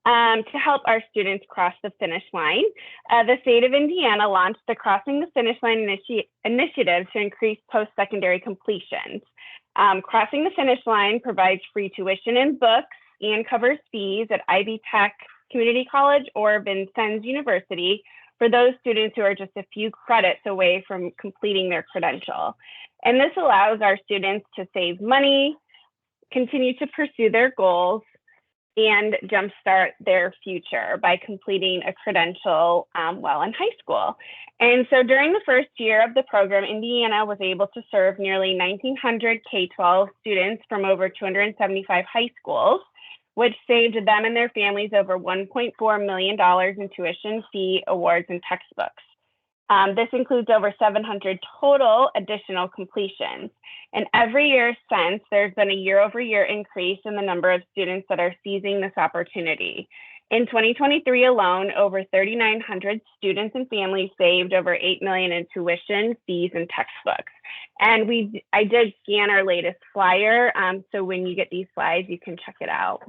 to help our students cross the finish line, the state of Indiana launched the Crossing the Finish Line initiative to increase post-secondary completions. Crossing the Finish Line provides free tuition and books and covers fees at Ivy Tech Community College or Vincennes University for those students who are just a few credits away from completing their credential. And this allows our students to save money, continue to pursue their goals, and jumpstart their future by completing a credential while in high school. And so during the first year of the program, Indiana was able to serve nearly 1,900 K-12 students from over 275 high schools, which saved them and their families over $1.4 million in tuition, fee, awards, and textbooks. This includes over 700 total additional completions. And every year since, there's been a year-over-year increase in the number of students that are seizing this opportunity. In 2023 alone, over 3,900 students and families saved over $8 million in tuition, fees, and textbooks. And I did scan our latest flyer, so when you get these slides, you can check it out.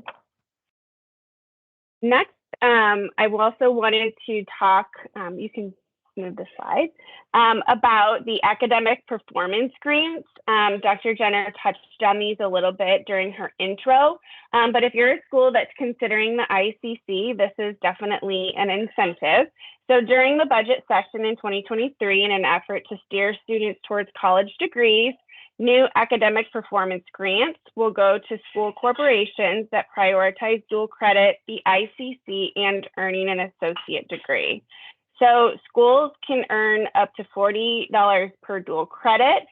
Next, I also wanted to talk, you can move the slide, about the academic performance grants. Dr. Jenner touched on these a little bit during her intro, but if you're a school that's considering the ICC, this is definitely an incentive. So during the budget session in 2023, in an effort to steer students towards college degrees, new academic performance grants will go to school corporations that prioritize dual credit, the ICC, and earning an associate degree. So schools can earn up to $40 per dual credit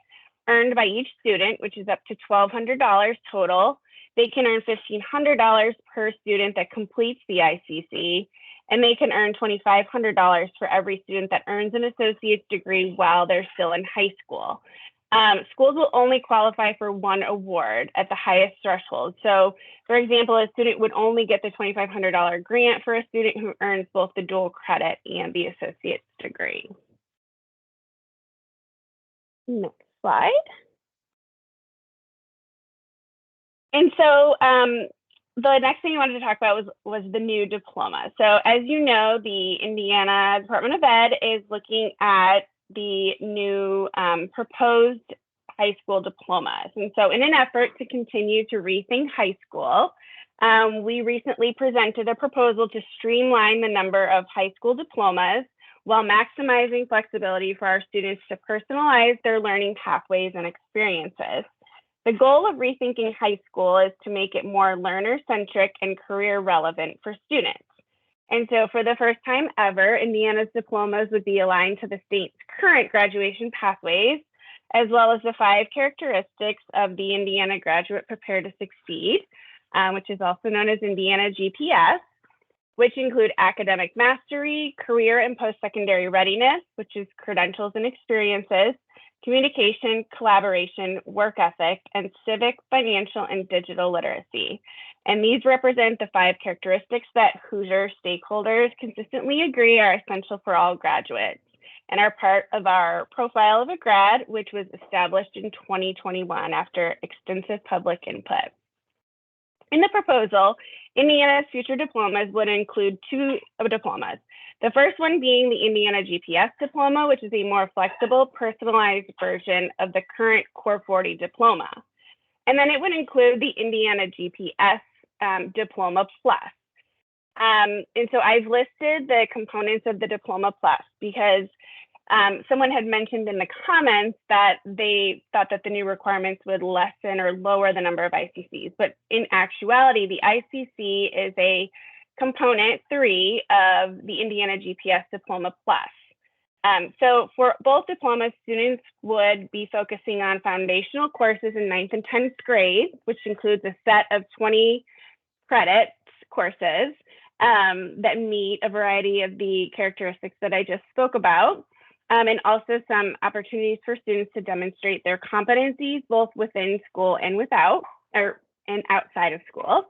earned by each student, which is up to $1,200 total. They can earn $1,500 per student that completes the ICC, and they can earn $2,500 for every student that earns an associate's degree while they're still in high school. Schools will only qualify for one award at the highest threshold. So, for example, a student would only get the $2,500 grant for a student who earns both the dual credit and the associate's degree. Next slide. And so the next thing I wanted to talk about was the new diploma. So as you know, the Indiana Department of Ed is looking at the new proposed high school diplomas. And so in an effort to continue to rethink high school, we recently presented a proposal to streamline the number of high school diplomas while maximizing flexibility for our students to personalize their learning pathways and experiences. The goal of rethinking high school is to make it more learner-centric and career relevant for students. And so for the first time ever, Indiana's diplomas would be aligned to the state's current graduation pathways, as well as the 5 characteristics of the Indiana Graduate Prepare to Succeed, which is also known as Indiana GPS, which include academic mastery, career and post-secondary readiness, which is credentials and experiences, communication, collaboration, work ethic, and civic, financial, and digital literacy. And these represent the 5 characteristics that Hoosier stakeholders consistently agree are essential for all graduates and are part of our profile of a grad, which was established in 2021 after extensive public input. In the proposal, Indiana's future diplomas would include 2 diplomas. The first one being the Indiana GPS diploma, which is a more flexible, personalized version of the current Core 40 diploma. And then it would include the Indiana GPS Diploma Plus. And so I've listed the components of the Diploma Plus because someone had mentioned in the comments that they thought that the new requirements would lessen or lower the number of ICCs. But in actuality, the ICC is a component 3 of the Indiana GPS Diploma Plus. So for both diplomas, students would be focusing on foundational courses in 9th and 10th grade, which includes a set of 20 credits courses that meet a variety of the characteristics that I just spoke about. And also some opportunities for students to demonstrate their competencies both within school and and outside of school.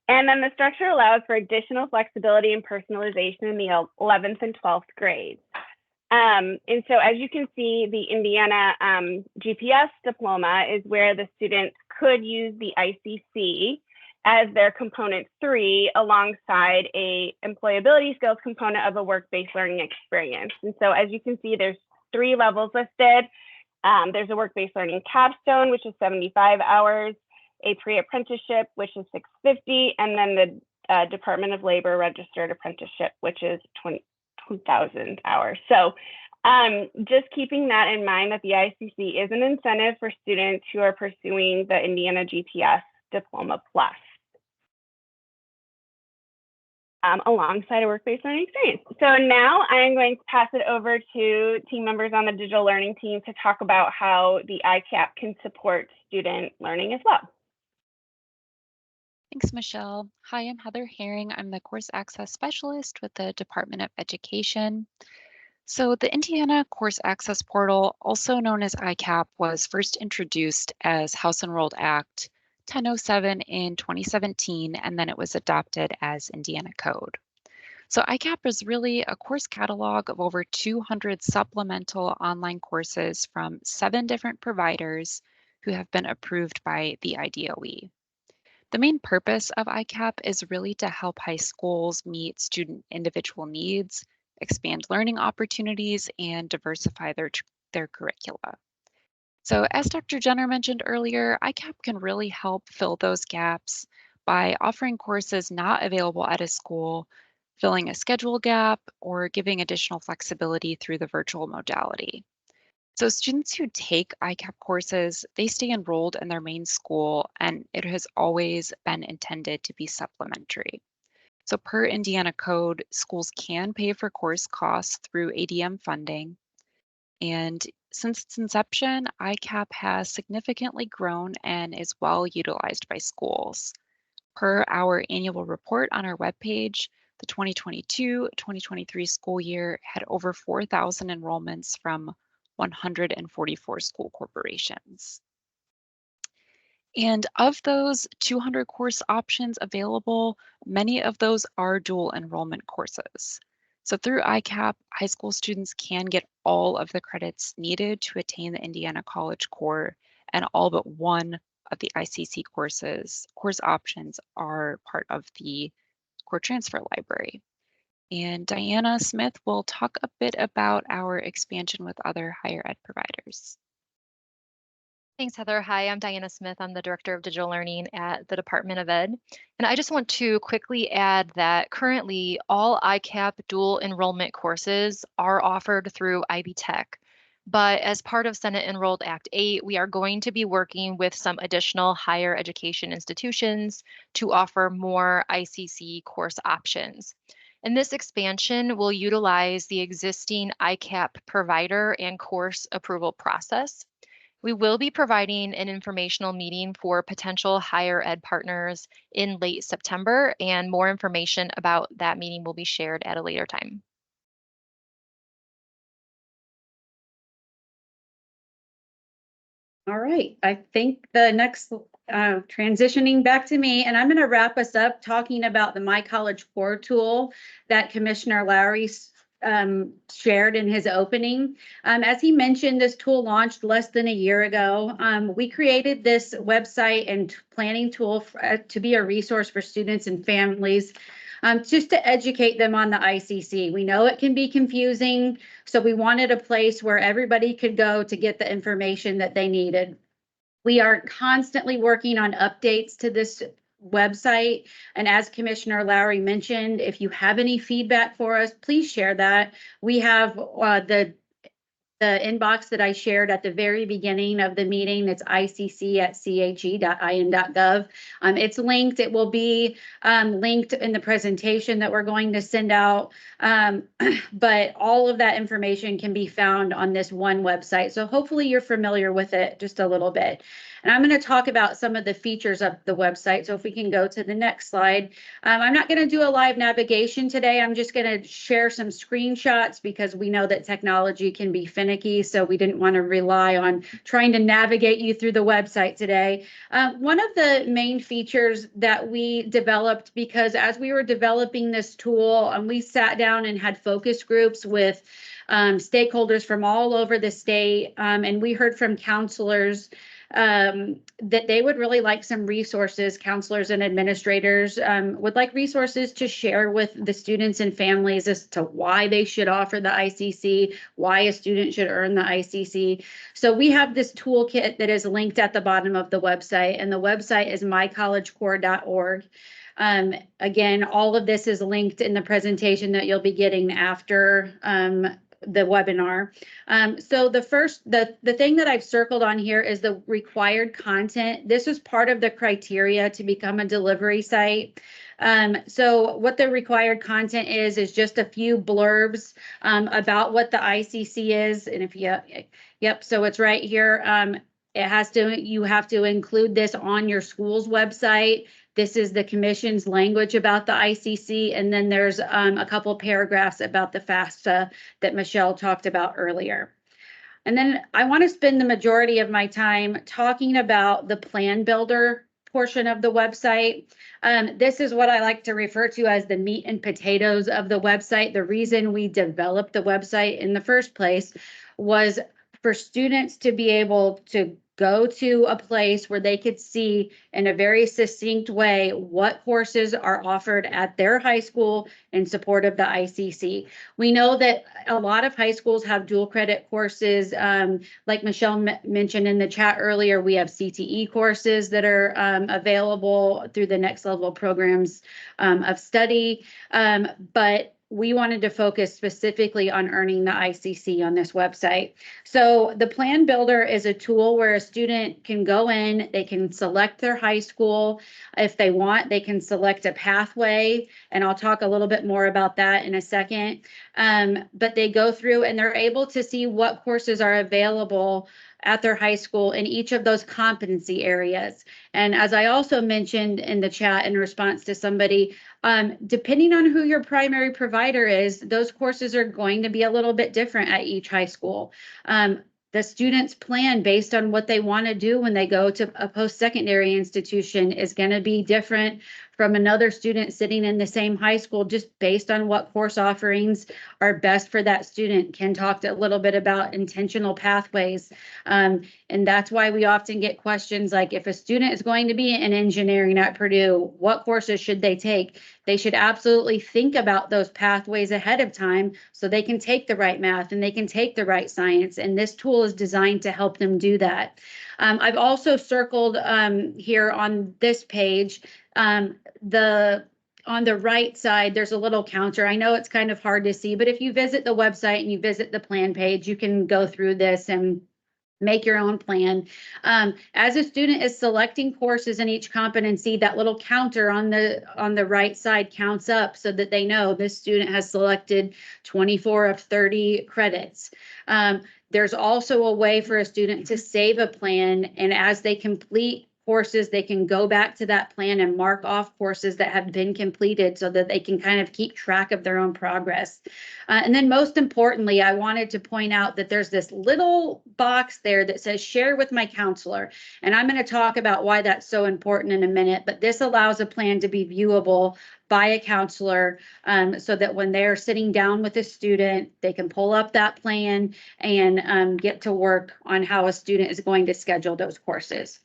And then the structure allows for additional flexibility and personalization in the 11th and 12th grades. And so as you can see, the Indiana GPS diploma is where the students could use the ICC as their component 3 alongside a employability skills component of a work-based learning experience. And so as you can see, there's 3 levels listed. There's a work-based learning capstone, which is 75 hours, a pre-apprenticeship, which is 650, and then the Department of Labor registered apprenticeship, which is 2,000 hours. So just keeping that in mind that the ICC is an incentive for students who are pursuing the Indiana GPS Diploma Plus. Alongside a work-based learning experience. So now I'm going to pass it over to team members on the digital learning team to talk about how the ICAP can support student learning as well. Thanks, Michelle. Hi, I'm Heather Herring. I'm the Course Access Specialist with the Department of Education. So the Indiana Course Access Portal, also known as ICAP, was first introduced as House Enrolled Act 1007 in 2017, and then it was adopted as Indiana Code. So ICAP is really a course catalog of over 200 supplemental online courses from 7 different providers who have been approved by the IDOE. The main purpose of ICAP is really to help high schools meet student individual needs, expand learning opportunities, and diversify their curricula. So as Dr. Jenner mentioned earlier, ICAP can really help fill those gaps by offering courses not available at a school, filling a schedule gap, or giving additional flexibility through the virtual modality. So students who take ICAP courses, they stay enrolled in their main school, and it has always been intended to be supplementary. So per Indiana Code, schools can pay for course costs through ADM funding. And since its inception, ICAP has significantly grown and is well utilized by schools. Per our annual report on our webpage, the 2022-2023 school year had over 4,000 enrollments from 144 school corporations. And of those 200 course options available, many of those are dual enrollment courses. So through ICAP, high school students can get all of the credits needed to attain the Indiana College Core, and all but one of the ICC course options are part of the Core Transfer Library. And Diana Smith will talk a bit about our expansion with other higher ed providers. Thanks, Heather. Hi, I'm Diana Smith. I'm the Director of Digital Learning at the Department of Ed. And I just want to quickly add that currently all ICAP dual enrollment courses are offered through IB Tech. But as part of Senate Enrolled Act 8, we are going to be working with some additional higher education institutions to offer more ICC course options. And this expansion will utilize the existing ICAP provider and course approval process. We will be providing an informational meeting for potential higher ed partners in late September, and more information about that meeting will be shared at a later time. All right, I think the next transitioning back to me, and I'm going to wrap us up talking about the My College Core tool that Commissioner Lowry shared in his opening. As he mentioned, this tool launched less than a year ago. We created this website and planning tool to be a resource for students and families, just to educate them on the ICC. We know it can be confusing, so we wanted a place where everybody could go to get the information that they needed. We are constantly working on updates to this website. And as Commissioner Lowry mentioned, if you have any feedback for us, please share that. We have the inbox that I shared at the very beginning of the meeting. It's icc@che.in.gov. It's linked. It will be linked in the presentation that we're going to send out. But all of that information can be found on this one website. So hopefully you're familiar with it just a little bit. And I'm going to talk about some of the features of the website. So if we can go to the next slide. I'm not going to do a live navigation today. I'm just going to share some screenshots because we know that technology can be finicky. So we didn't want to rely on trying to navigate you through the website today. One of the main features that we developed, because as we were developing this tool, we sat down and had focus groups with stakeholders from all over the state. And we heard from counselors that they would really like some resources. Counselors and administrators would like resources to share with the students and families as to why they should offer the ICC, why a student should earn the ICC. So we have this toolkit that is linked at the bottom of the website, and the website is mycollegecore.org. Again, all of this is linked in the presentation that you'll be getting after the webinar. So the thing that I've circled on here is the required content. This is part of the criteria to become a delivery site. So what the required content is just a few blurbs about what the ICC is. And if yep, so it's right here. You have to include this on your school's website. This is the commission's language about the ICC. And then there's a couple paragraphs about the FAFSA that Michelle talked about earlier. And then I want to spend the majority of my time talking about the plan builder portion of the website. This is what I like to refer to as the meat and potatoes of the website. The reason we developed the website in the first place was for students to be able to go to a place where they could see in a very succinct way what courses are offered at their high school in support of the ICC. We know that a lot of high schools have dual credit courses. Like Michelle mentioned in the chat earlier, we have CTE courses that are available through the Next Level programs of study. But we wanted to focus specifically on earning the ICC on this website. So the Plan Builder is a tool where a student can go in, they can select their high school. If they want, they can select a pathway, and I'll talk a little bit more about that in a second. But they go through and they're able to see what courses are available at their high school in each of those competency areas. And as I also mentioned in the chat in response to somebody, depending on who your primary provider is, those courses are going to be a little bit different at each high school. The students' plan based on what they want to do when they go to a post-secondary institution is going to be different from another student sitting in the same high school, just based on what course offerings are best for that student. Ken talked a little bit about intentional pathways. And that's why we often get questions like, if a student is going to be in engineering at Purdue, what courses should they take? They should absolutely think about those pathways ahead of time so they can take the right math and they can take the right science. And this tool is designed to help them do that. I've also circled here on this page, on the right side, there's a little counter. I know it's kind of hard to see, but if you visit the website and you visit the plan page, you can go through this and Make your own plan. As a student is selecting courses in each competency, that little counter on the right side counts up so that they know this student has selected 24 of 30 credits. There's also a way for a student to save a plan, and as they complete courses, they can go back to that plan and mark off courses that have been completed so that they can kind of keep track of their own progress. And then most importantly, I wanted to point out that there's this little box there that says share with my counselor. And I'm going to talk about why that's so important in a minute, but this allows a plan to be viewable by a counselor so that when they're sitting down with a student, they can pull up that plan and get to work on how a student is going to schedule those courses.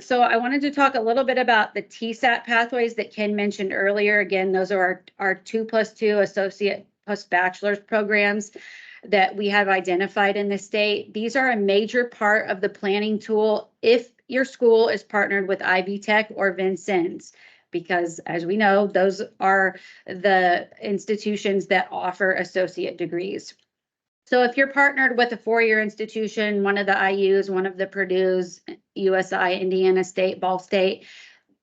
So I wanted to talk a little bit about the TSAT pathways that Ken mentioned earlier. Again, those are our 2+2 associate plus bachelor's programs that we have identified in the state. These are a major part of the planning tool if your school is partnered with Ivy Tech or Vincennes, because as we know, those are the institutions that offer associate degrees. So if you're partnered with a four-year institution, one of the IUs, one of the Purdue's, USI, Indiana State, Ball State,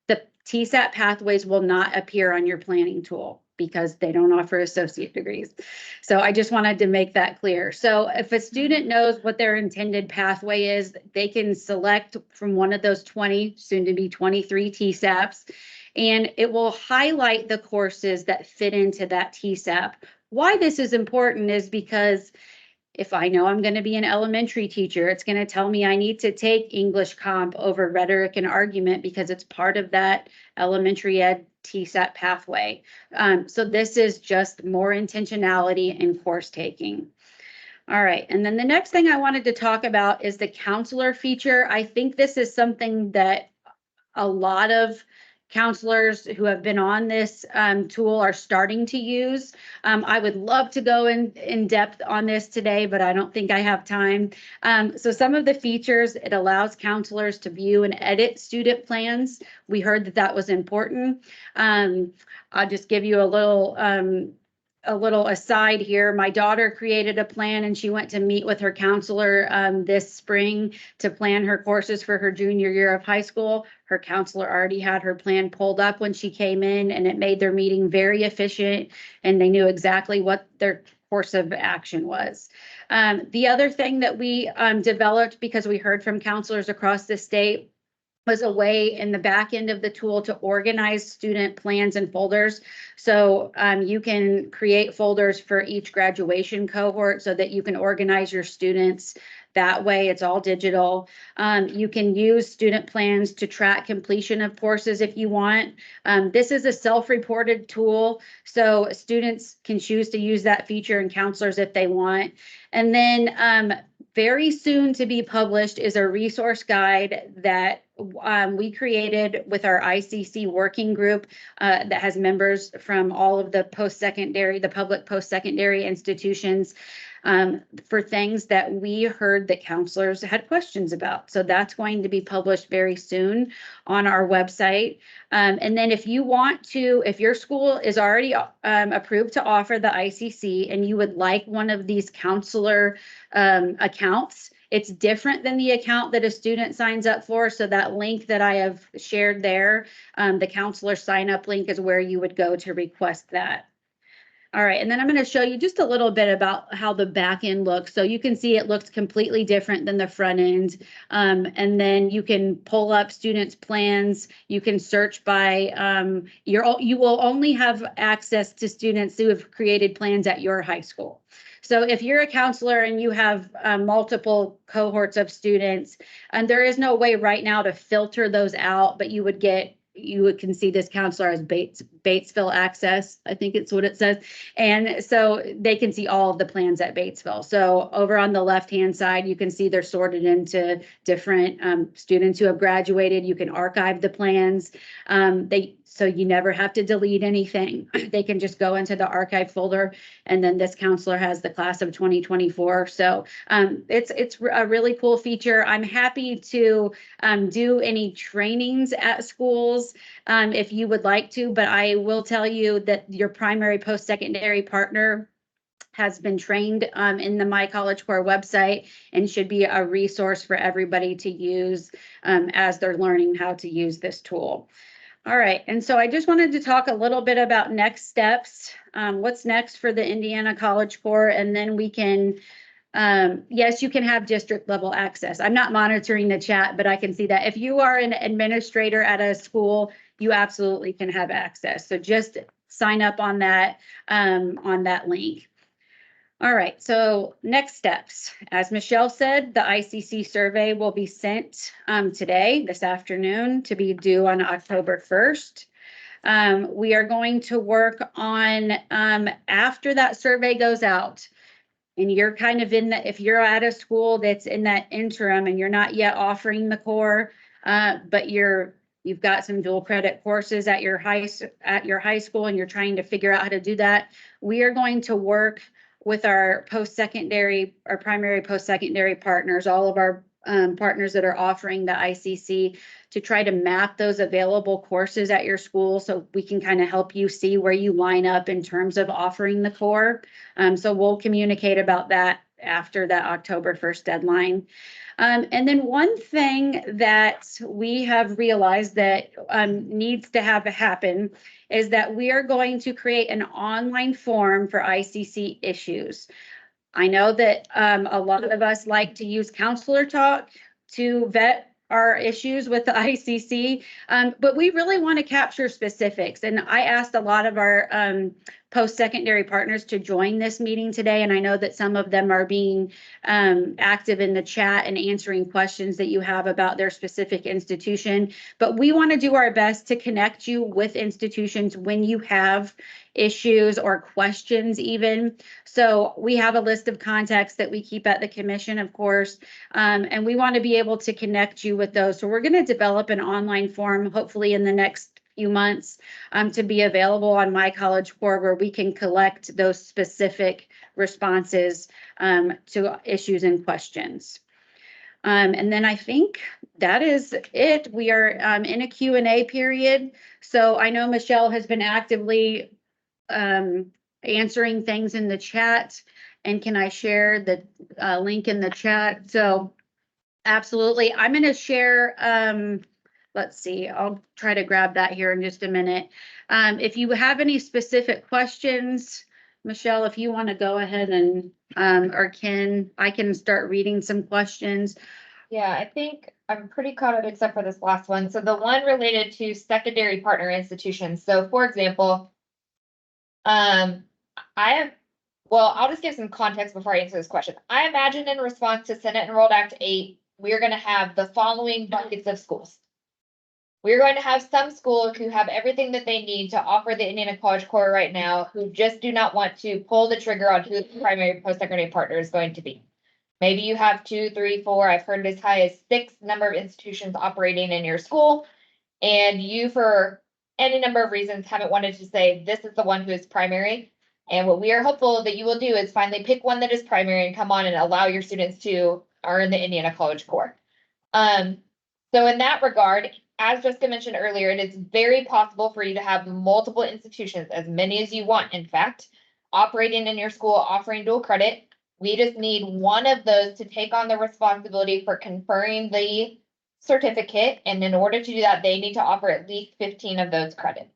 the TSAT pathways will not appear on your planning tool because they don't offer associate degrees. So I just wanted to make that clear. So if a student knows what their intended pathway is, they can select from one of those 20, soon to be 23 TSAPs, and it will highlight the courses that fit into that TSAP. Why this is important is because if I know I'm going to be an elementary teacher, it's going to tell me I need to take English comp over rhetoric and argument because it's part of that elementary ed TSAT pathway. So this is just more intentionality in course taking. All right, and then the next thing I wanted to talk about is the counselor feature. I think this is something that a lot of counselors who have been on this tool are starting to use. I would love to go in depth on this today, but I don't think I have time. So some of the features, it allows counselors to view and edit student plans. We heard that that was important. I'll just give you a little aside here. My daughter created a plan and she went to meet with her counselor this spring to plan her courses for her junior year of high school. Her counselor already had her plan pulled up when she came in, and it made their meeting very efficient, and they knew exactly what their course of action was. The other thing that we developed, because we heard from counselors across the state, was a way in the back end of the tool to organize student plans and folders. So you can create folders for each graduation cohort so that you can organize your students that way. It's all digital. You can use student plans to track completion of courses if you want. This is a self-reported tool, so students can choose to use that feature and counselors if they want. And then very soon to be published is a resource guide that we created with our ICC working group that has members from all of the post-secondary, the public post-secondary institutions for things that we heard that counselors had questions about. So that's going to be published very soon on our website. And then if you want to, if your school is already approved to offer the ICC and you would like one of these counselor accounts, it's different than the account that a student signs up for. So that link that I have shared there, the counselor sign up link is where you would go to request that. All right, and then I'm going to show you just a little bit about how the back end looks. So you can see it looks completely different than the front end. And then you can pull up students' plans. You can search by, you will only have access to students who have created plans at your high school. So if you're a counselor and you have multiple cohorts of students, and there is no way right now to filter those out, but you can see this counselor as Batesville access, I think it's what it says. And so they can see all of the plans at Batesville. So over on the left-hand side, you can see they're sorted into different students who have graduated. You can archive the plans. So you never have to delete anything. They can just go into the archive folder, and then this counselor has the class of 2024. So it's a really cool feature. I'm happy to do any trainings at schools if you would like to, but I will tell you that your primary post-secondary partner has been trained in the My College Core website and should be a resource for everybody to use as they're learning how to use this tool. All right, and so I just wanted to talk a little bit about next steps. What's next for the Indiana College Core, and then we can, yes, you can have district level access. I'm not monitoring the chat, but I can see that if you are an administrator at a school, you absolutely can have access. So just sign up on that link. All right, so next steps. As Michelle said, the ICC survey will be sent today, this afternoon, to be due on October 1st. We are going to work on, after that survey goes out, and you're kind of in the, if you're at a school that's in that interim and you're not yet offering the core, but you've got some dual credit courses at your high school and you're trying to figure out how to do that, we are going to work with our primary post-secondary partners, all of our partners that are offering the ICC, to try to map those available courses at your school so we can kind of help you see where you line up in terms of offering the core. So we'll communicate about that after that October 1st deadline. And then one thing that we have realized that needs to happen is that we are going to create an online form for ICC issues. I know that a lot of us like to use Counselor Talk to vet our issues with the ICC, but we really want to capture specifics. And I asked a lot of our post-secondary partners to join this meeting today, and I know that some of them are being active in the chat and answering questions that you have about their specific institution. But we want to do our best to connect you with institutions when you have issues or questions even. So we have a list of contacts that we keep at the commission, of course, and we want to be able to connect you with those. So we're going to develop an online form, hopefully in the next few months, to be available on My College Core, where we can collect those specific responses to issues and questions. And then I think that is it. We are in a Q&A period. So I know Michelle has been actively answering things in the chat. And can I share the link in the chat? So absolutely. I'm going to share, let's see, I'll try to grab that here in just a minute. If you have any specific questions, Michelle, if you want to go ahead and, or I can start reading some questions. Yeah, I think I'm pretty caught up except for this last one. So the one related to secondary partner institutions. So for example, I'll just give some context before I answer this question. I imagine in response to Senate Enrolled Act 8, we're going to have the following buckets of schools. We're going to have some schools who have everything that they need to offer the Indiana College Core right now, who just do not want to pull the trigger on who the primary post-secondary partner is going to be. Maybe you have 2, 3, 4, I've heard as high as 6 number of institutions operating in your school, and you, for any number of reasons, haven't wanted to say this is the one who is primary. And what we are hopeful that you will do is finally pick one that is primary and come on and allow your students to earn the Indiana College Core. So in that regard, as Jessica mentioned earlier, it is very possible for you to have multiple institutions, as many as you want, in fact, operating in your school, offering dual credit. We just need one of those to take on the responsibility for conferring the certificate. And in order to do that, they need to offer at least 15 of those credits.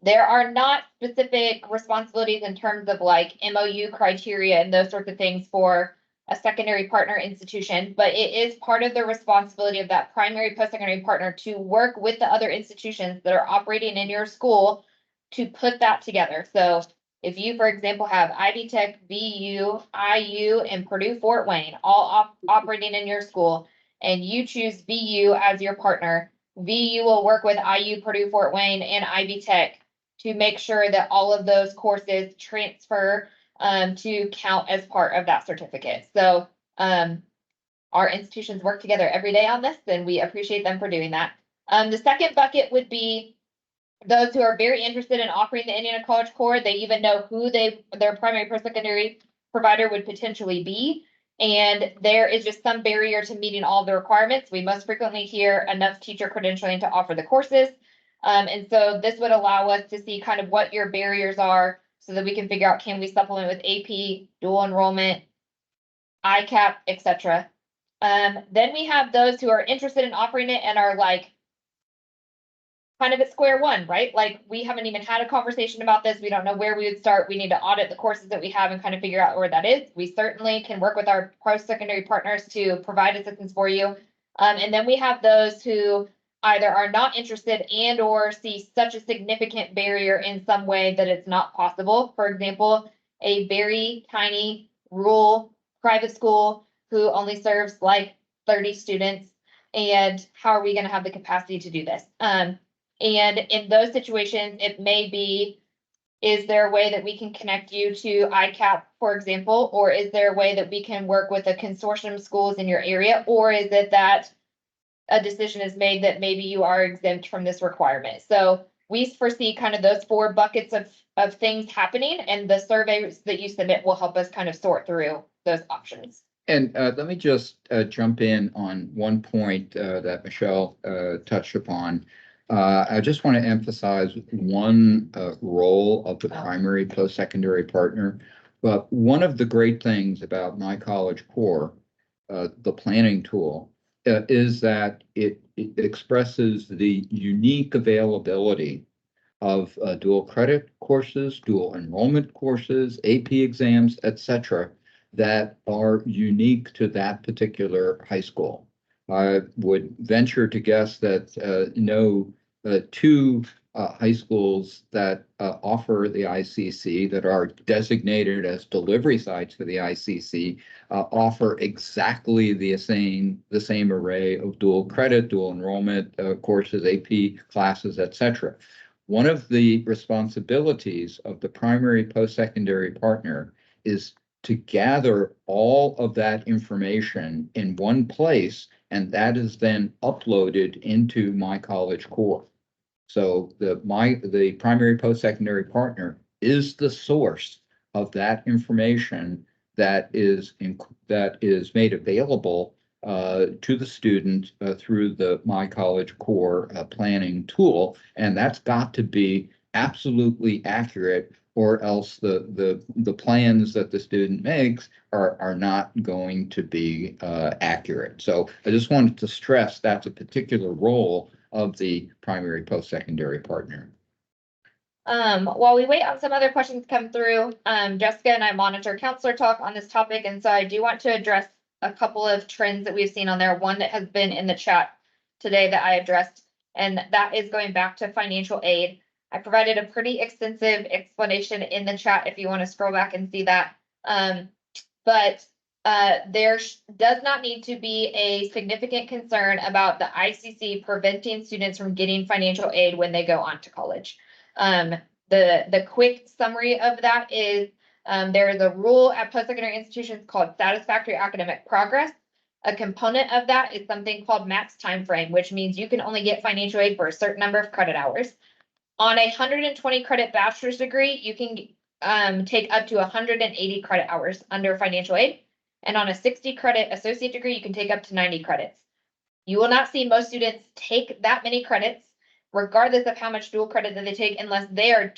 There are not specific responsibilities in terms of like MOU criteria and those sorts of things for a secondary partner institution, but it is part of the responsibility of that primary post-secondary partner to work with the other institutions that are operating in your school to put that together. So if you, for example, have Ivy Tech, VU, IU, and Purdue Fort Wayne all operating in your school, and you choose VU as your partner, VU will work with IU, Purdue Fort Wayne, and Ivy Tech to make sure that all of those courses transfer to count as part of that certificate. So our institutions work together every day on this, and we appreciate them for doing that. The second bucket would be those who are very interested in offering the Indiana College Core. They even know who their primary post-secondary provider would potentially be. And there is just some barrier to meeting all the requirements. We most frequently hear enough teacher credentialing to offer the courses. And so this would allow us to see kind of what your barriers are so that we can figure out, can we supplement with AP, dual enrollment, ICAP, etc. Then we have those who are interested in offering it and are like kind of at square one, right? Like, we haven't even had a conversation about this. We don't know where we would start. We need to audit the courses that we have and kind of figure out where that is. We certainly can work with our post-secondary partners to provide assistance for you. And then we have those who either are not interested and or see such a significant barrier in some way that it's not possible. For example, a very tiny rural private school who only serves like 30 students. And how are we going to have the capacity to do this? And in those situations, it may be, is there a way that we can connect you to ICAP, for example, or is there a way that we can work with a consortium of schools in your area? Or is it that a decision is made that maybe you are exempt from this requirement? So we foresee kind of those 4 buckets of things happening, and the surveys that you submit will help us kind of sort through those options. And let me just jump in on one point that Michelle touched upon. I just want to emphasize one role of the primary post-secondary partner. But one of the great things about My College Core, the planning tool, is that it expresses the unique availability of dual credit courses, dual enrollment courses, AP exams, etc., that are unique to that particular high school. I would venture to guess that no 2 high schools that offer the ICC, that are designated as delivery sites for the ICC, offer exactly the same array of dual credit, dual enrollment courses, AP classes, etc. One of the responsibilities of the primary post-secondary partner is to gather all of that information in one place, and that is then uploaded into My College Core. So the primary post-secondary partner is the source of that information that is made available to the student through the My College Core planning tool, and that's got to be absolutely accurate, or else the plans that the student makes are not going to be accurate. So I just wanted to stress that's a particular role of the primary post-secondary partner. While we wait on some other questions to come through, Jessica and I monitor counselor talk on this topic, and so I do want to address a couple of trends that we've seen on there. One that has been in the chat today that I addressed, and that is going back to financial aid. I provided a pretty extensive explanation in the chat if you want to scroll back and see that. But there does not need to be a significant concern about the ICC preventing students from getting financial aid when they go on to college. The quick summary of that is there is a rule at post-secondary institutions called satisfactory academic progress. A component of that is something called max time frame, which means you can only get financial aid for a certain number of credit hours. On a 120 credit bachelor's degree, you can take up to 180 credit hours under financial aid. And on a 60 credit associate degree, you can take up to 90 credits. You will not see most students take that many credits, regardless of how much dual credit that they take, unless they are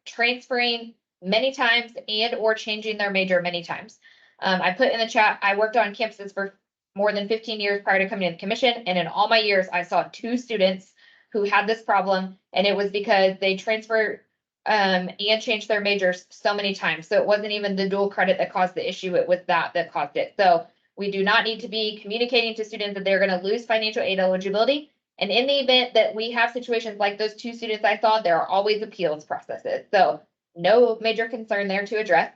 transferring many times and or changing their major many times. I put in the chat, I worked on campuses for more than 15 years prior to coming to the commission. And in all my years, I saw 2 students who had this problem, and it was because they transferred and changed their majors so many times. So it wasn't even the dual credit that caused the issue, it was that caused it. So we do not need to be communicating to students that they're going to lose financial aid eligibility. And in the event that we have situations like those 2 students I saw, there are always appeals processes. So no major concern there to address.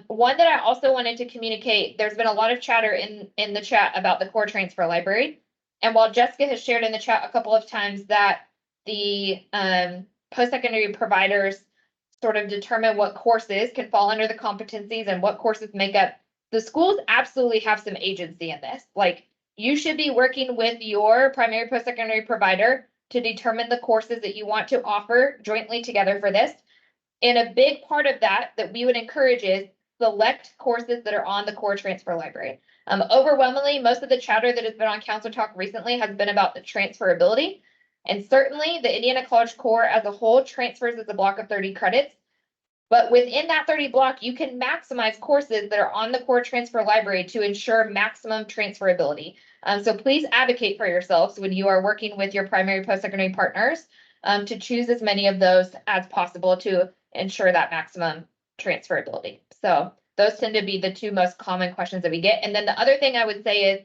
One that I also wanted to communicate, there's been a lot of chatter in the chat about the core transfer library. And while Jessica has shared in the chat a couple of times that the post-secondary providers sort of determine what courses can fall under the competencies and what courses make up, the schools absolutely have some agency in this. Like, you should be working with your primary post-secondary provider to determine the courses that you want to offer jointly together for this. And a big part of that we would encourage is select courses that are on the core transfer library. Overwhelmingly, most of the chatter that has been on Counselor Talk recently has been about the transferability. And certainly the Indiana College Core as a whole transfers as a block of 30 credits. But within that 30 block, you can maximize courses that are on the core transfer library to ensure maximum transferability. So please advocate for yourselves when you are working with your primary post-secondary partners to choose as many of those as possible to ensure that maximum transferability. So those tend to be the two most common questions that we get. And then the other thing I would say is,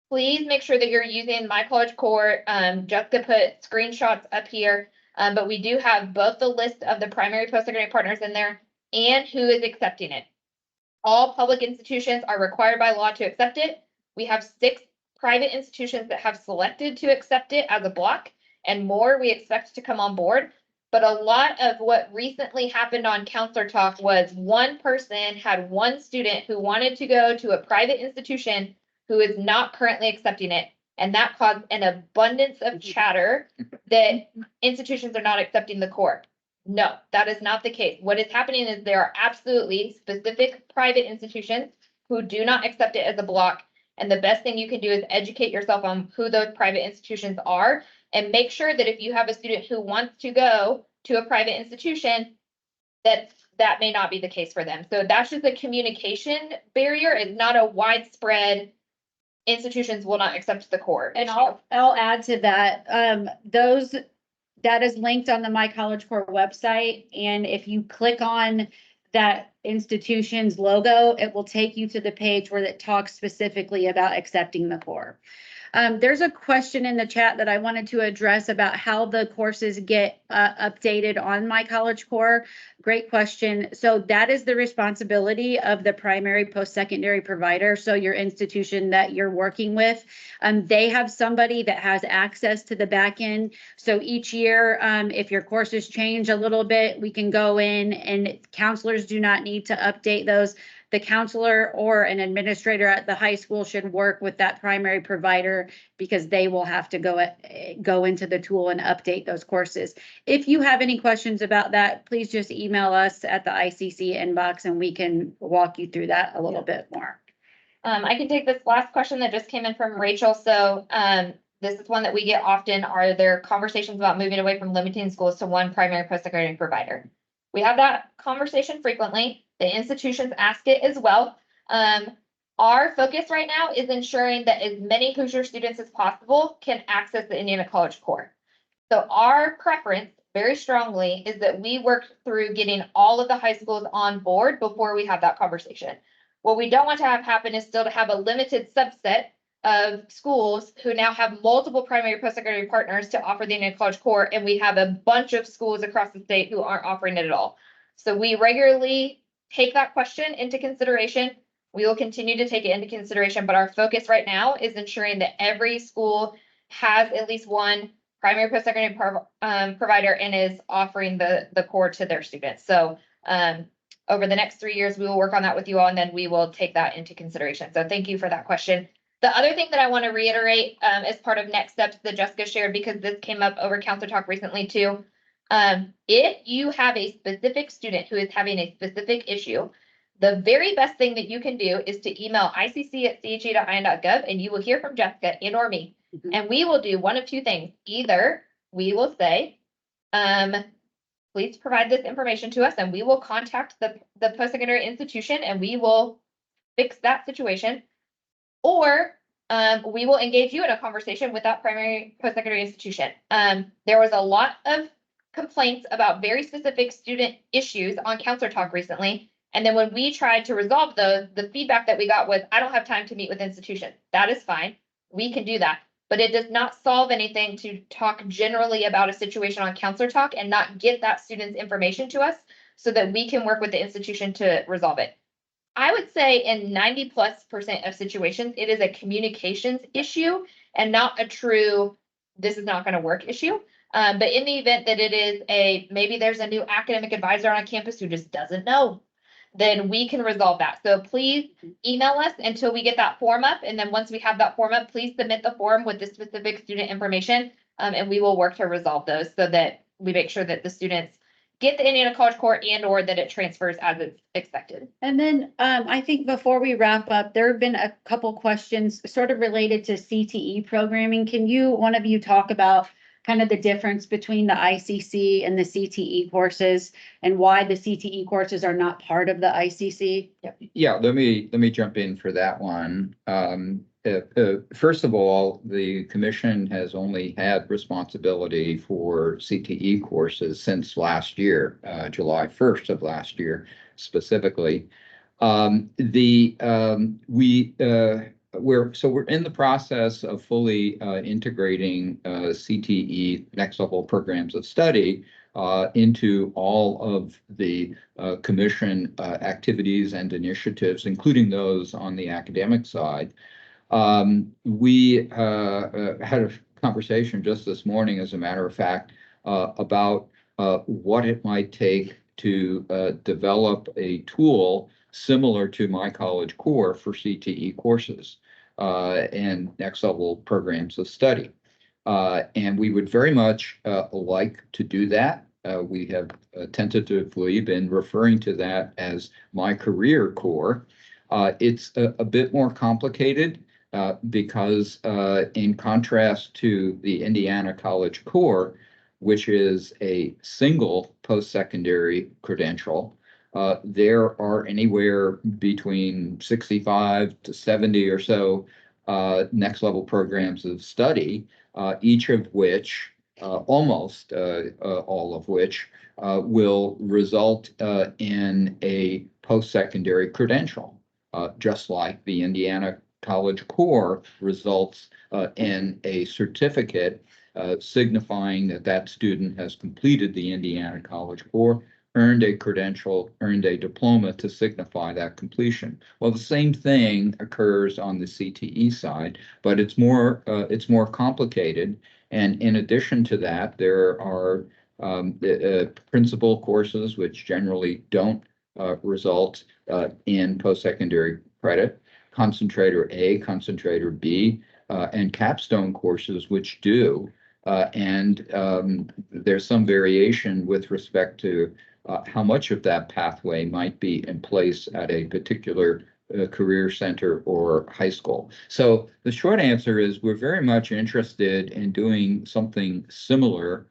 please make sure that you're using My College Core. Jessica put screenshots up here, but we do have both the list of the primary post-secondary partners in there and who is accepting it. All public institutions are required by law to accept it. We have 6 private institutions that have selected to accept it as a block, and more we expect to come on board. But a lot of what recently happened on Counselor Talk was one person had one student who wanted to go to a private institution who is not currently accepting it. And that caused an abundance of chatter that institutions are not accepting the core. No, that is not the case. What is happening is there are absolutely specific private institutions who do not accept it as a block. And the best thing you can do is educate yourself on who those private institutions are and make sure that if you have a student who wants to go to a private institution, that may not be the case for them. So that's just a communication barrier. It's not a widespread institutions will not accept the core. And I'll add to that, that is linked on the My College Core website. And if you click on that institution's logo, it will take you to the page where it talks specifically about accepting the core. There's a question in the chat that I wanted to address about how the courses get updated on My College Core. Great question. So that is the responsibility of the primary post-secondary provider. So your institution that you're working with, they have somebody that has access to the back end. So each year, if your courses change a little bit, we can go in, and counselors do not need to update those. The counselor or an administrator at the high school should work with that primary provider, because they will have to go into the tool and update those courses. If you have any questions about that, please just email us at the ICC inbox and we can walk you through that a little bit more. I can take this last question that just came in from Rachel. So this is one that we get often. Are there conversations about moving away from limiting schools to one primary post-secondary provider? We have that conversation frequently. The institutions ask it as well. Our focus right now is ensuring that as many Hoosier students as possible can access the Indiana College Core. So our preference very strongly is that we work through getting all of the high schools on board before we have that conversation. What we don't want to have happen is still to have a limited subset of schools who now have multiple primary post-secondary partners to offer the Indiana College Core, and we have a bunch of schools across the state who aren't offering it at all. So we regularly take that question into consideration. We will continue to take it into consideration, but our focus right now is ensuring that every school has at least one primary post-secondary provider and is offering the core to their students. So over the next 3 years, we will work on that with you all, and then we will take that into consideration. So thank you for that question. The other thing that I want to reiterate as part of next steps that Jessica shared, because this came up over Counselor Talk recently too, if you have a specific student who is having a specific issue, the very best thing that you can do is to email icc@che.in.gov, and you will hear from Jessica and or me. And we will do one of two things. Either we will say, please provide this information to us, and we will contact the post-secondary institution and we will fix that situation. Or we will engage you in a conversation with that primary post-secondary institution. There was a lot of complaints about very specific student issues on Counselor Talk recently. And then when we tried to resolve those, the feedback that we got was, I don't have time to meet with institutions. That is fine. We can do that. But it does not solve anything to talk generally about a situation on Counselor Talk and not get that student's information to us so that we can work with the institution to resolve it. I would say in 90+% of situations, it is a communications issue and not a true, this is not going to work issue. But in the event that it is maybe there's a new academic advisor on campus who just doesn't know, then we can resolve that. So please email us until we get that form up. And then once we have that form up, please submit the form with the specific student information. And we will work to resolve those so that we make sure that the students get the Indiana College Core and or that it transfers as it's expected. And then I think before we wrap up, there have been a couple questions sort of related to CTE programming. Can one of you talk about kind of the difference between the ICC and the CTE courses and why the CTE courses are not part of the ICC? Yeah, let me jump in for that one. First of all, the commission has only had responsibility for CTE courses since last year, July 1st of last year specifically. We're in the process of fully integrating CTE next level programs of study into all of the commission activities and initiatives, including those on the academic side. We had a conversation just this morning, as a matter of fact, about what it might take to develop a tool similar to My College Core for CTE courses and next level programs of study. And we would very much like to do that. We have tentatively been referring to that as My Career Core. It's a bit more complicated because in contrast to the Indiana College Core, which is a single post-secondary credential, there are anywhere between 65 to 70 or so next level programs of study, each of which, almost all of which, will result in a post-secondary credential, just like the Indiana College Core results in a certificate signifying that that student has completed the Indiana College Core, earned a credential, earned a diploma to signify that completion. Well, the same thing occurs on the CTE side, but it's more complicated. And in addition to that, there are principal courses which generally don't result in post-secondary credit, concentrator A, concentrator B, and capstone courses which do. And there's some variation with respect to how much of that pathway might be in place at a particular career center or high school. So the short answer is we're very much interested in doing something similar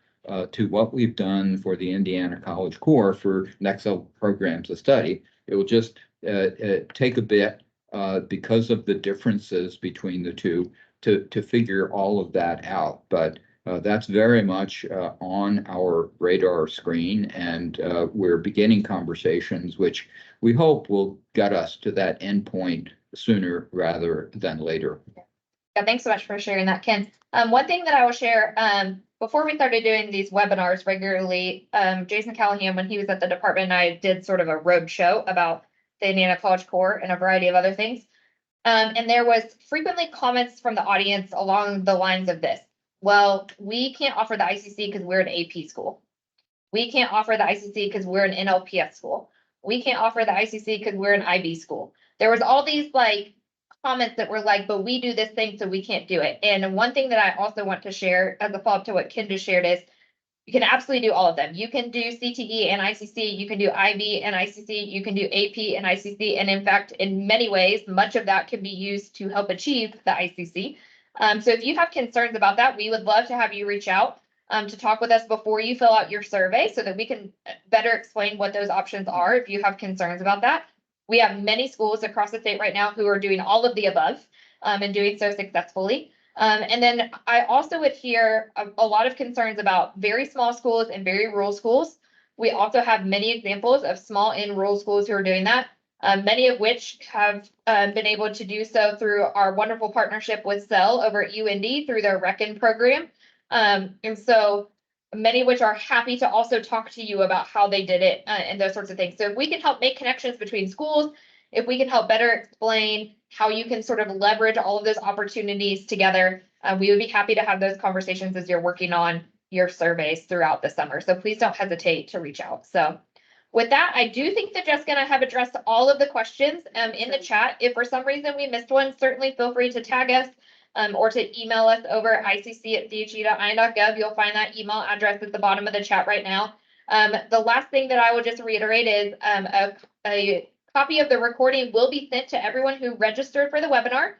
to what we've done for the Indiana College Core for next level programs of study. It will just take a bit because of the differences between the two to figure all of that out. But that's very much on our radar screen, and we're beginning conversations which we hope will get us to that endpoint sooner rather than later. Yeah, thanks so much for sharing that, Ken. One thing that I will share, before we started doing these webinars regularly, Jason Callahan, when he was at the department, and I did sort of a road show about the Indiana College Core and a variety of other things. And there was frequently comments from the audience along the lines of this. Well, we can't offer the ICC because we're an AP school. We can't offer the ICC because we're an NLPS school. We can't offer the ICC because we're an IB school. There was all these like comments that were like, but we do this thing, so we can't do it. And one thing that I also want to share as a follow-up to what Ken just shared is you can absolutely do all of them. You can do CTE and ICC, you can do IB and ICC, you can do AP and ICC. And in fact, in many ways, much of that can be used to help achieve the ICC. So if you have concerns about that, we would love to have you reach out to talk with us before you fill out your survey so that we can better explain what those options are if you have concerns about that. We have many schools across the state right now who are doing all of the above and doing so successfully. And then I also would hear a lot of concerns about very small schools and very rural schools. We also have many examples of small and rural schools who are doing that. Many of which have been able to do so through our wonderful partnership with CEL over at UIndy through their Reckon program. And so many of which are happy to also talk to you about how they did it and those sorts of things. So if we can help make connections between schools, if we can help better explain how you can sort of leverage all of those opportunities together, we would be happy to have those conversations as you're working on your surveys throughout the summer. So please don't hesitate to reach out. So with that, I do think that Jessica and I have addressed all of the questions in the chat. If for some reason we missed one, certainly feel free to tag us or to email us over at icc@chu.in.gov. You'll find that email address at the bottom of the chat right now. The last thing that I will just reiterate is a copy of the recording will be sent to everyone who registered for the webinar.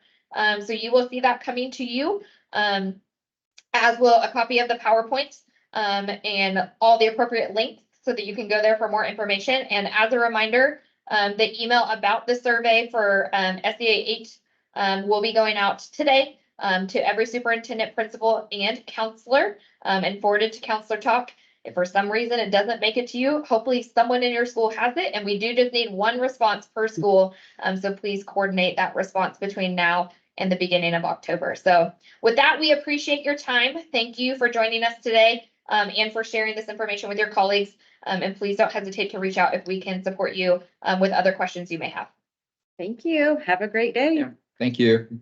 So you will see that coming to you. as will a copy of the PowerPoint and all the appropriate links so that you can go there for more information. And as a reminder, the email about the survey for SEA 8 will be going out today to every superintendent, principal, and counselor and forwarded to Counselor Talk. If for some reason it doesn't make it to you, hopefully someone in your school has it, and we do just need one response per school. So please coordinate that response between now and the beginning of October. So with that, we appreciate your time. Thank you for joining us today and for sharing this information with your colleagues. And please don't hesitate to reach out if we can support you with other questions you may have. Thank you. Have a great day. Thank you.